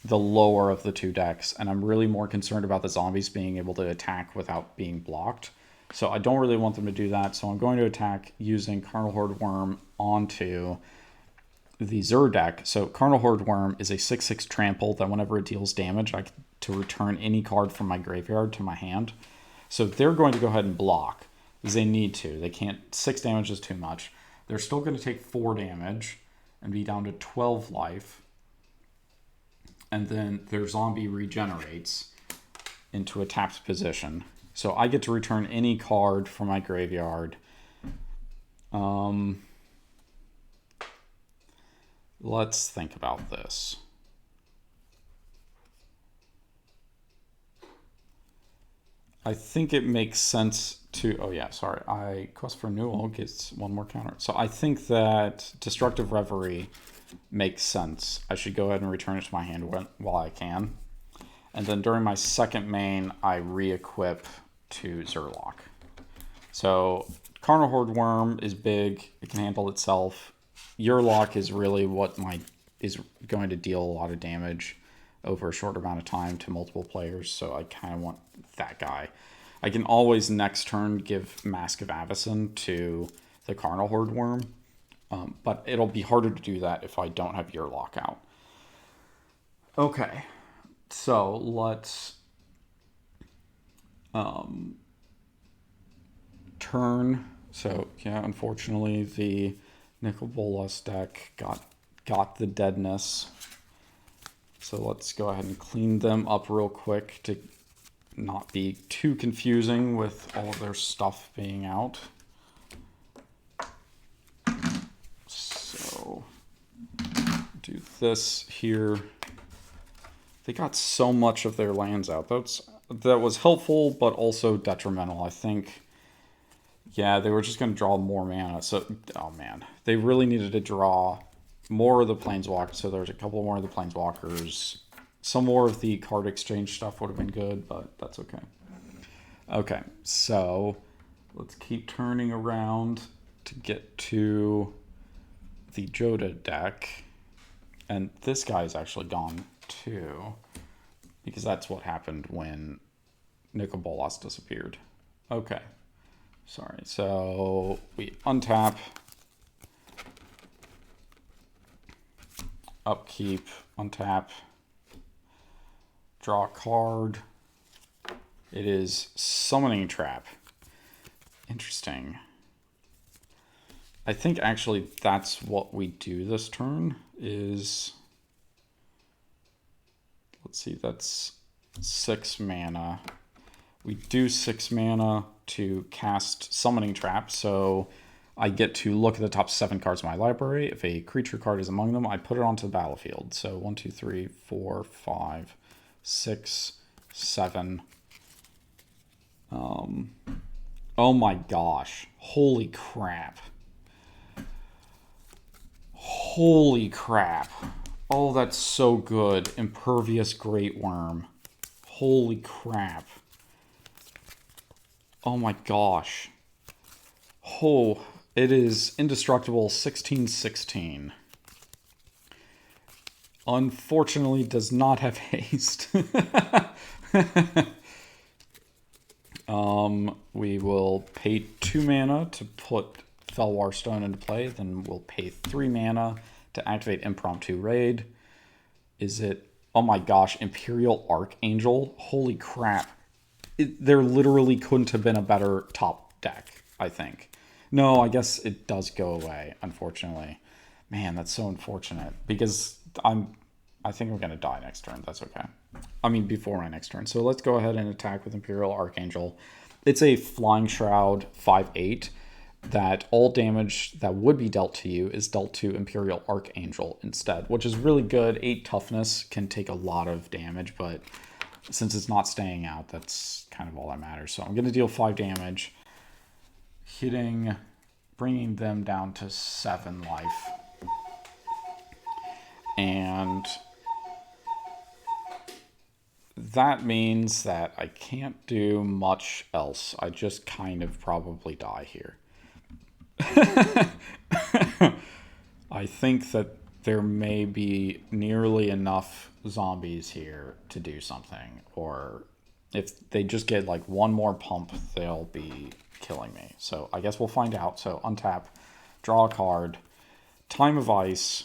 the lower of the 2 decks, and I'm really more concerned about the zombies being able to attack without being blocked. So I don't really want them to do that, so I'm going to attack using Carnal Horde Worm onto the Zur deck. So Carnal Horde Worm is a 6/6 trample that whenever it deals damage, I get to return any card from my graveyard to my hand. So they're going to go ahead and block, because they need to. They can't, 6 damage is too much. They're still going to take 4 damage and be down to 12 life. And then their zombie regenerates into a tapped position. So I get to return any card from my graveyard. Let's think about this. I think it makes sense to... Oh yeah, sorry. Quest for Renewal gets 1 more counter. So I think that Destructive Reverie makes sense. I should go ahead and return it to my hand while I can. And then during my second main, I re-equip to Yurlok. So Carnal Horde Worm is big. It can handle itself. Yurlok is really what is going to deal a lot of damage over a short amount of time to multiple players. So I kind of want that guy. I can always next turn give Mask of Avacyn to the Carnal Horde Worm. But it'll be harder to do that if I don't have Yurlok out. Okay. So let's turn. So yeah, unfortunately the Nicole Bolas deck got the deadness. So let's go ahead and clean them up real quick to not be too confusing with all of their stuff being out. So do this here. They got so much of their lands out. That was helpful, but also detrimental. I think, yeah, they were just going to draw more mana. So, oh man, they really needed to draw more of the Planeswalkers. So there's a couple more of the Planeswalkers. Some more of the card exchange stuff would have been good, but that's okay. Okay, so let's keep turning around to get to the Jodah deck. And this guy's actually gone too, because that's what happened when Nico Bolas disappeared. Okay, sorry. So we untap, upkeep, untap, draw a card. It is Summoning Trap. Interesting. I think actually that's what we do this turn is... Let's see, that's 6 mana. We do 6 mana to cast Summoning Trap, so I get to look at the top 7 cards of my library. If a creature card is among them, I put it onto the battlefield. So 1, 2, 3, 4, 5, 6, 7. Oh my gosh. Holy crap. Holy crap. Oh, that's so good. Impervious Great Worm. Holy crap. Oh my gosh. Oh, it is indestructible 16/16. Unfortunately, does not have haste. We will pay 2 mana to put Felwar Stone into play. Then we'll pay 3 mana to activate Impromptu Raid. Is it... Oh my gosh, Imperial Archangel? Holy crap. There literally couldn't have been a better top deck, I think. No, I guess it does go away, unfortunately. Man, that's so unfortunate. Because I think I'm going to die next turn. That's okay. I mean, before my next turn. So let's go ahead and attack with Imperial Archangel. It's a Flying Shroud 5/8 that all damage that would be dealt to you is dealt to Imperial Archangel instead, which is really good. 8 toughness can take a lot of damage, but since it's not staying out, that's kind of all that matters. So I'm going to deal 5 damage, bringing them down to 7 life. And that means that I can't do much else. I just kind of probably die here. I think that there may be nearly enough zombies here to do something, or if they just get like one more pump, they'll be killing me. So I guess we'll find out. So untap, draw a card, Time of Ice.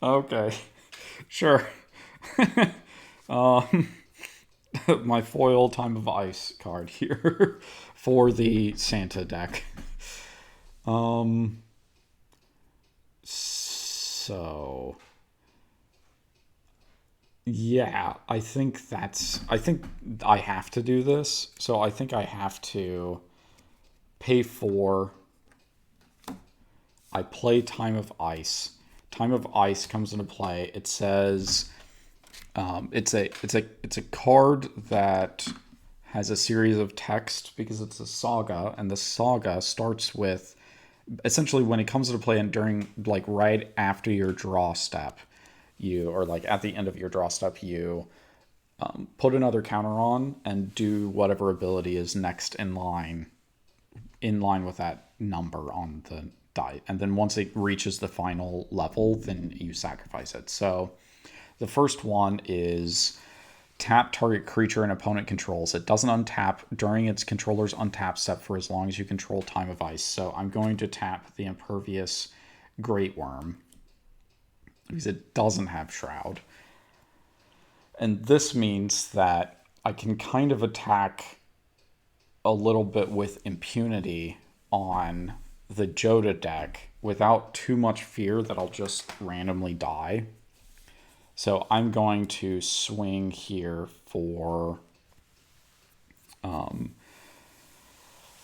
Okay, sure. My foil Time of Ice card here for the Santa deck. So yeah, I think I have to do this. So I think I have to pay 4. I play Time of Ice. Time of Ice comes into play. It says it's a card that has a series of text because it's a saga, and the saga starts with essentially when it comes into play and during like right after your draw step, or like at the end of your draw step, you put another counter on and do whatever ability is next in line with that number on the die. And then once it reaches the final level, then you sacrifice it. So the first one is tap target creature an opponent controls. It doesn't untap during its controller's untap step for as long as you control Time of Ice. So I'm going to tap the Impervious Great Worm because it doesn't have Shroud. And this means that I can kind of attack a little bit with impunity on the Jodah deck without too much fear that I'll just randomly die. So I'm going to swing here for,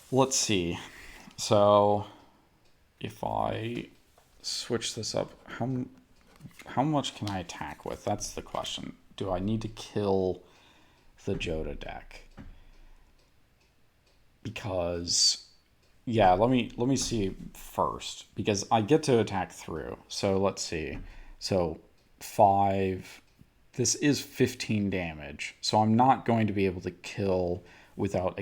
let's see. So if I switch this up, how much can I attack with? That's the question. Do I need to kill the Jodah deck? Because yeah, let me see first, because I get to attack through. So let's see. So 5, this is 15 damage. So I'm not going to be able to kill without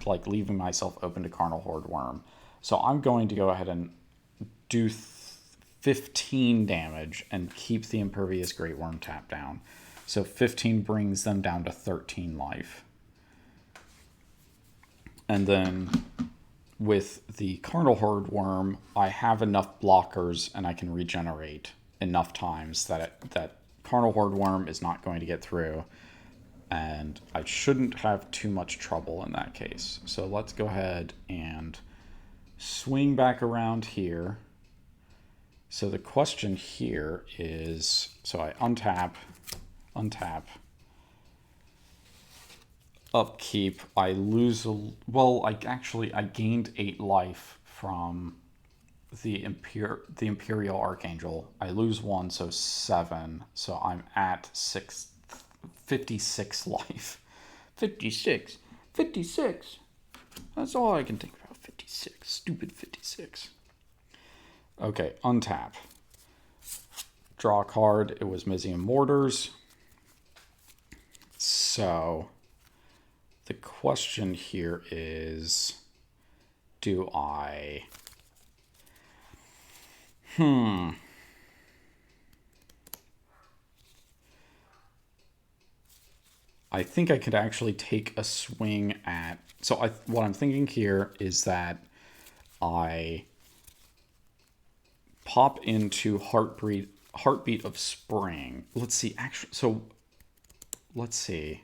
like leaving myself open to Carnal Horde Worm. So I'm going to go ahead and do 15 damage and keep the Impervious Great Worm tapped down. So 15 brings them down to 13 life. And then with the Carnal Horde Worm, I have enough blockers and I can regenerate enough times that Carnal Horde Worm is not going to get through. And I shouldn't have too much trouble in that case. So let's go ahead and swing back around here. So the question here is, so I untap, upkeep, I lose I gained 8 life from the Imperial Archangel. I lose 1, so 7. So I'm at 56 life. 56. That's all I can think about. 56. Stupid 56. Okay, untap. Draw a card. It was Mizium Mortars. So the question here is, do I... I think I could actually take a swing at... So what I'm thinking here is that I pop into Heartbeat of Spring. Let's see, actually, so let's see.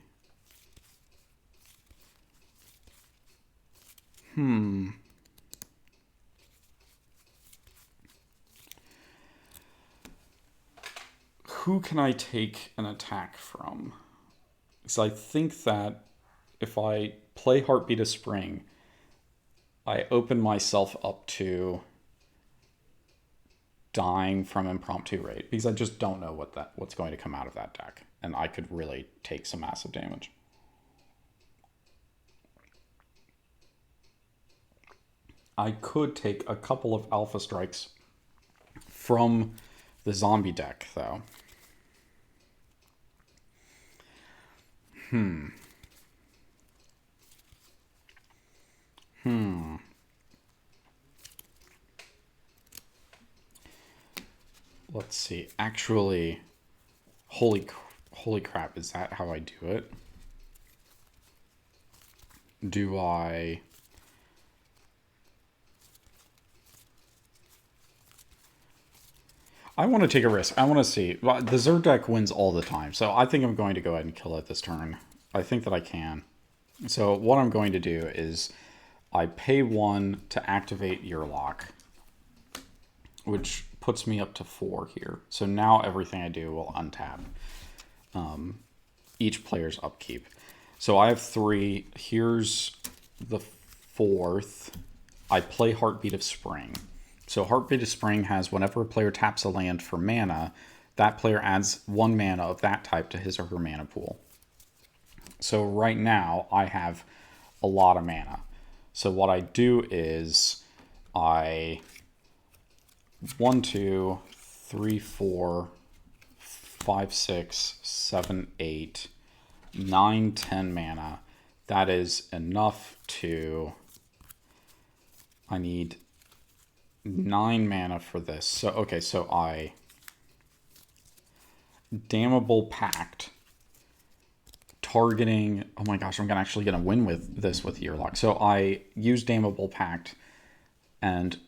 Who can I take an attack from? Because I think that if I play Heartbeat of Spring, I open myself up to dying from impromptu raid, because I just don't know what's going to come out of that deck, and I could really take some massive damage. I could take a couple of Alpha Strikes from the zombie deck, though. Let's see. Actually, holy crap, is that how I do it? Do I... I want to take a risk. I want to see. The Zur deck wins all the time, so I think I'm going to go ahead and kill it this turn. I think that I can. So what I'm going to do is I pay 1 to activate Yurlok, which puts me up to 4 here. So now everything I do will untap each player's upkeep. So I have 3. Here's the 4th. I play Heartbeat of Spring. So Heartbeat of Spring has whenever a player taps a land for mana, that player adds 1 mana of that type to his or her mana pool. So right now I have a lot of mana. So what I do is I 1, 2, 3, 4, 5, 6, 7, 8, 9, 10 mana. That is enough to... I need 9 mana for this. So, okay, so I... Damnable Pact. Targeting... Oh my gosh, I'm actually going to win with this with Yurlok. So I use Damnable Pact and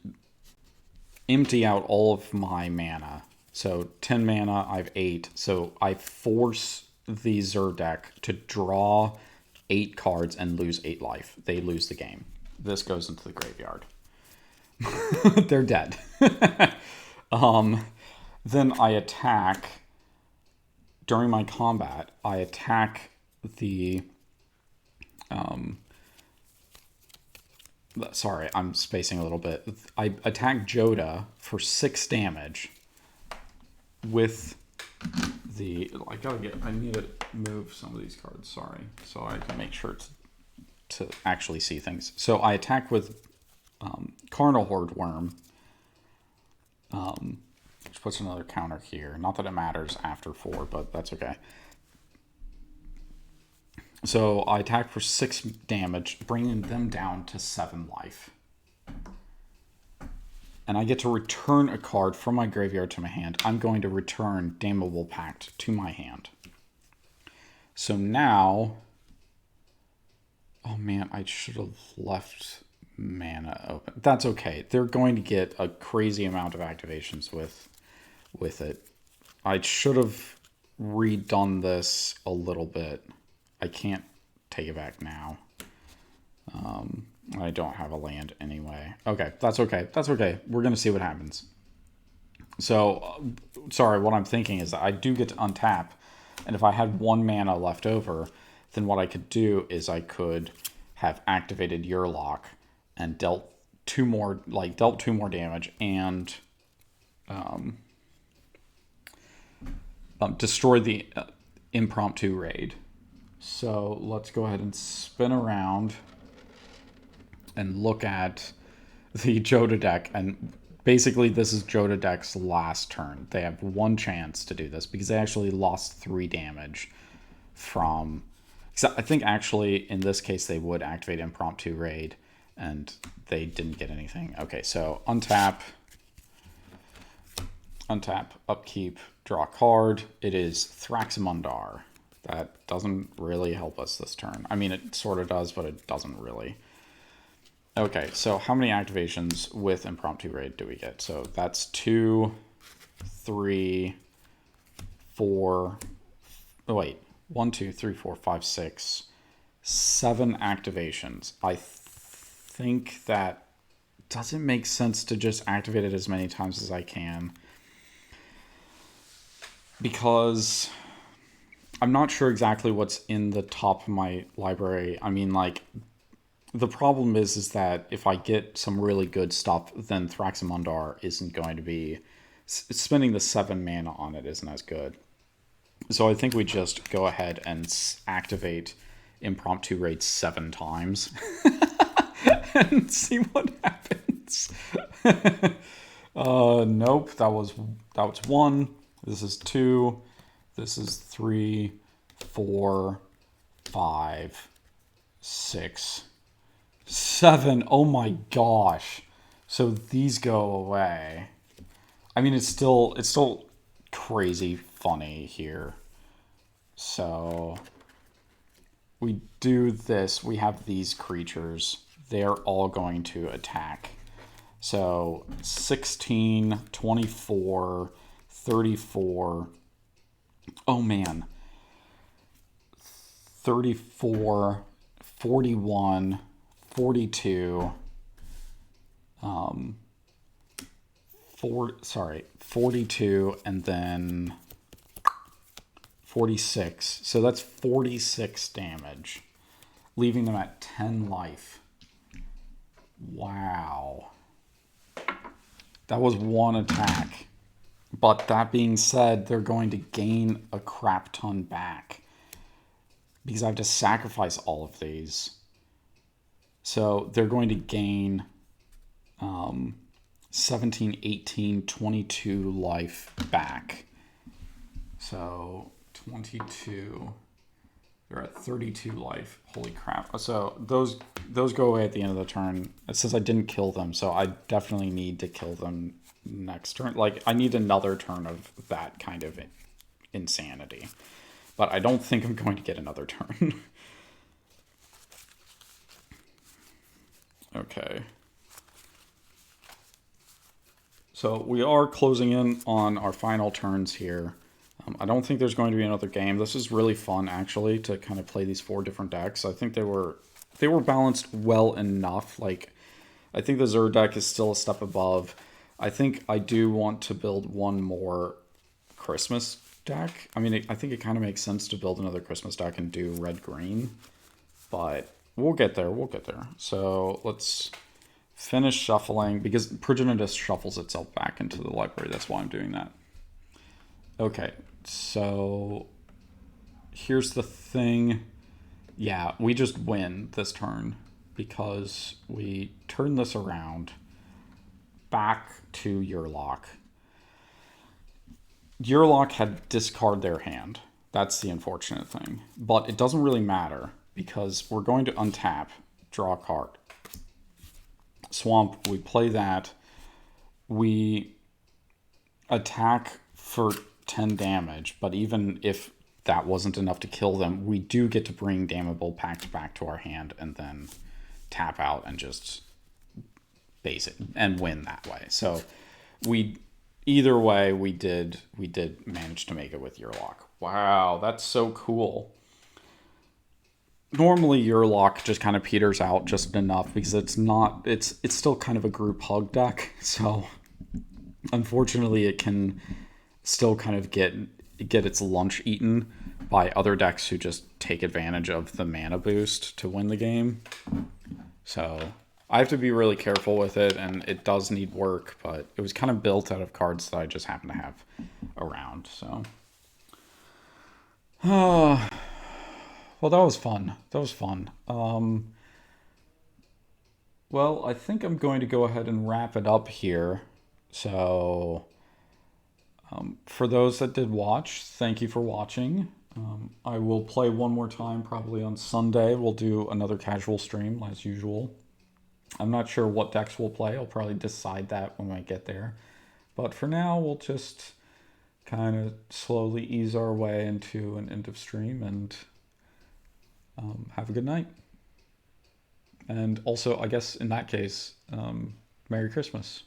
empty out all of my mana. So 10 mana, I have 8. So I force the Zur deck to draw 8 cards and lose 8 life. They lose the game. This goes into the graveyard. They're dead. Then I attack. During my combat, I attack the... sorry, I'm spacing a little bit. I attack Jodah for 6 damage with the... I need to move some of these cards, sorry. So I can make sure to actually see things. So I attack with Carnal Horde Worm, which puts another counter here. Not that it matters after 4, but that's okay. So I attack for 6 damage, bringing them down to 7 life. And I get to return a card from my graveyard to my hand. I'm going to return Damnable Pact to my hand. So now... Oh man, I should have left mana open. That's okay. They're going to get a crazy amount of activations with it. I should have redone this a little bit. I can't take it back now. I don't have a land anyway. Okay, that's okay. That's okay. We're going to see what happens. So, sorry, what I'm thinking is that I do get to untap, and if I had 1 mana left over, then what I could do is I could have activated Yurlok and dealt 2 more damage and destroy the impromptu raid. So let's go ahead and spin around and look at the Jodah deck. And basically this is Jodah deck's last turn. They have 1 chance to do this because they actually lost 3 damage from... I think actually in this case they would activate impromptu raid and they didn't get anything. Okay, so untap, upkeep, draw a card. It is Thraxamundar. That doesn't really help us this turn. I mean, it sort of does, but it doesn't really. Okay, so how many activations with impromptu raid do we get? So that's 2, 3, 4. Oh, wait. 1, 2, 3, 4, 5, 6, 7 activations. I think that doesn't make sense to just activate it as many times as I can. Because I'm not sure exactly what's in the top of my library. I mean, like, the problem is that if I get some really good stuff, then Thraxamundar isn't going to be... Spending the 7 mana on it isn't as good. So I think we just go ahead and activate impromptu raid 7 times and see what happens. Nope, that was 1. This is 2. This is 3, 4, 5, 6, 7. Oh my gosh. So these go away. I mean, it's still crazy funny here. So we do this. We have these creatures. They're all going to attack. So 16, 24, 34. Oh man. 34, 41, 42. 42, and then 46. So that's 46 damage, leaving them at 10 life. Wow. That was one attack. But that being said, they're going to gain a crap ton back because I have to sacrifice all of these. So they're going to gain 17, 18, 22 life back. So 22. They're at 32 life. Holy crap. So those go away at the end of the turn. It says I didn't kill them, so I definitely need to kill them next turn. Like, I need another turn of that kind of insanity. But I don't think I'm going to get another turn. Okay. So we are closing in on our final turns here. I don't think there's going to be another game. This is really fun, actually, to kind of play these 4 different decks. I think they were balanced well enough. Like, I think the Zur deck is still a step above. I think I do want to build one more Christmas deck. I mean, I think it kind of makes sense to build another Christmas deck and do red-green. But we'll get there. We'll get there. So let's finish shuffling, because Progenitus shuffles itself back into the library. That's why I'm doing that. Okay, so here's the thing. Yeah, we just win this turn because we turn this around back to Yurlok. Yurlok had discard their hand. That's the unfortunate thing. But it doesn't really matter because we're going to untap, draw a card. Swamp, we play that. We attack for 10 damage, but even if that wasn't enough to kill them, we do get to bring Damnable Pact back to our hand and then tap out and just base it and win that way. So either way, we did manage to make it with Yurlok. Wow, that's so cool. Normally Yurlok just kind of peters out just enough because it's still kind of a group hug deck. So unfortunately it can still kind of get its lunch eaten by other decks who just take advantage of the mana boost to win the game. So I have to be really careful with it, and it does need work, but it was kind of built out of cards that I just happen to have around. So well, that was fun. Well, I think I'm going to go ahead and wrap it up here. So for those that did watch, thank you for watching. I will play one more time probably on Sunday. We'll do another casual stream as usual. I'm not sure what decks we'll play. I'll probably decide that when I get there. But for now, we'll just kind of slowly ease our way into an end of stream and have a good night. And also, I guess in that case, Merry Christmas.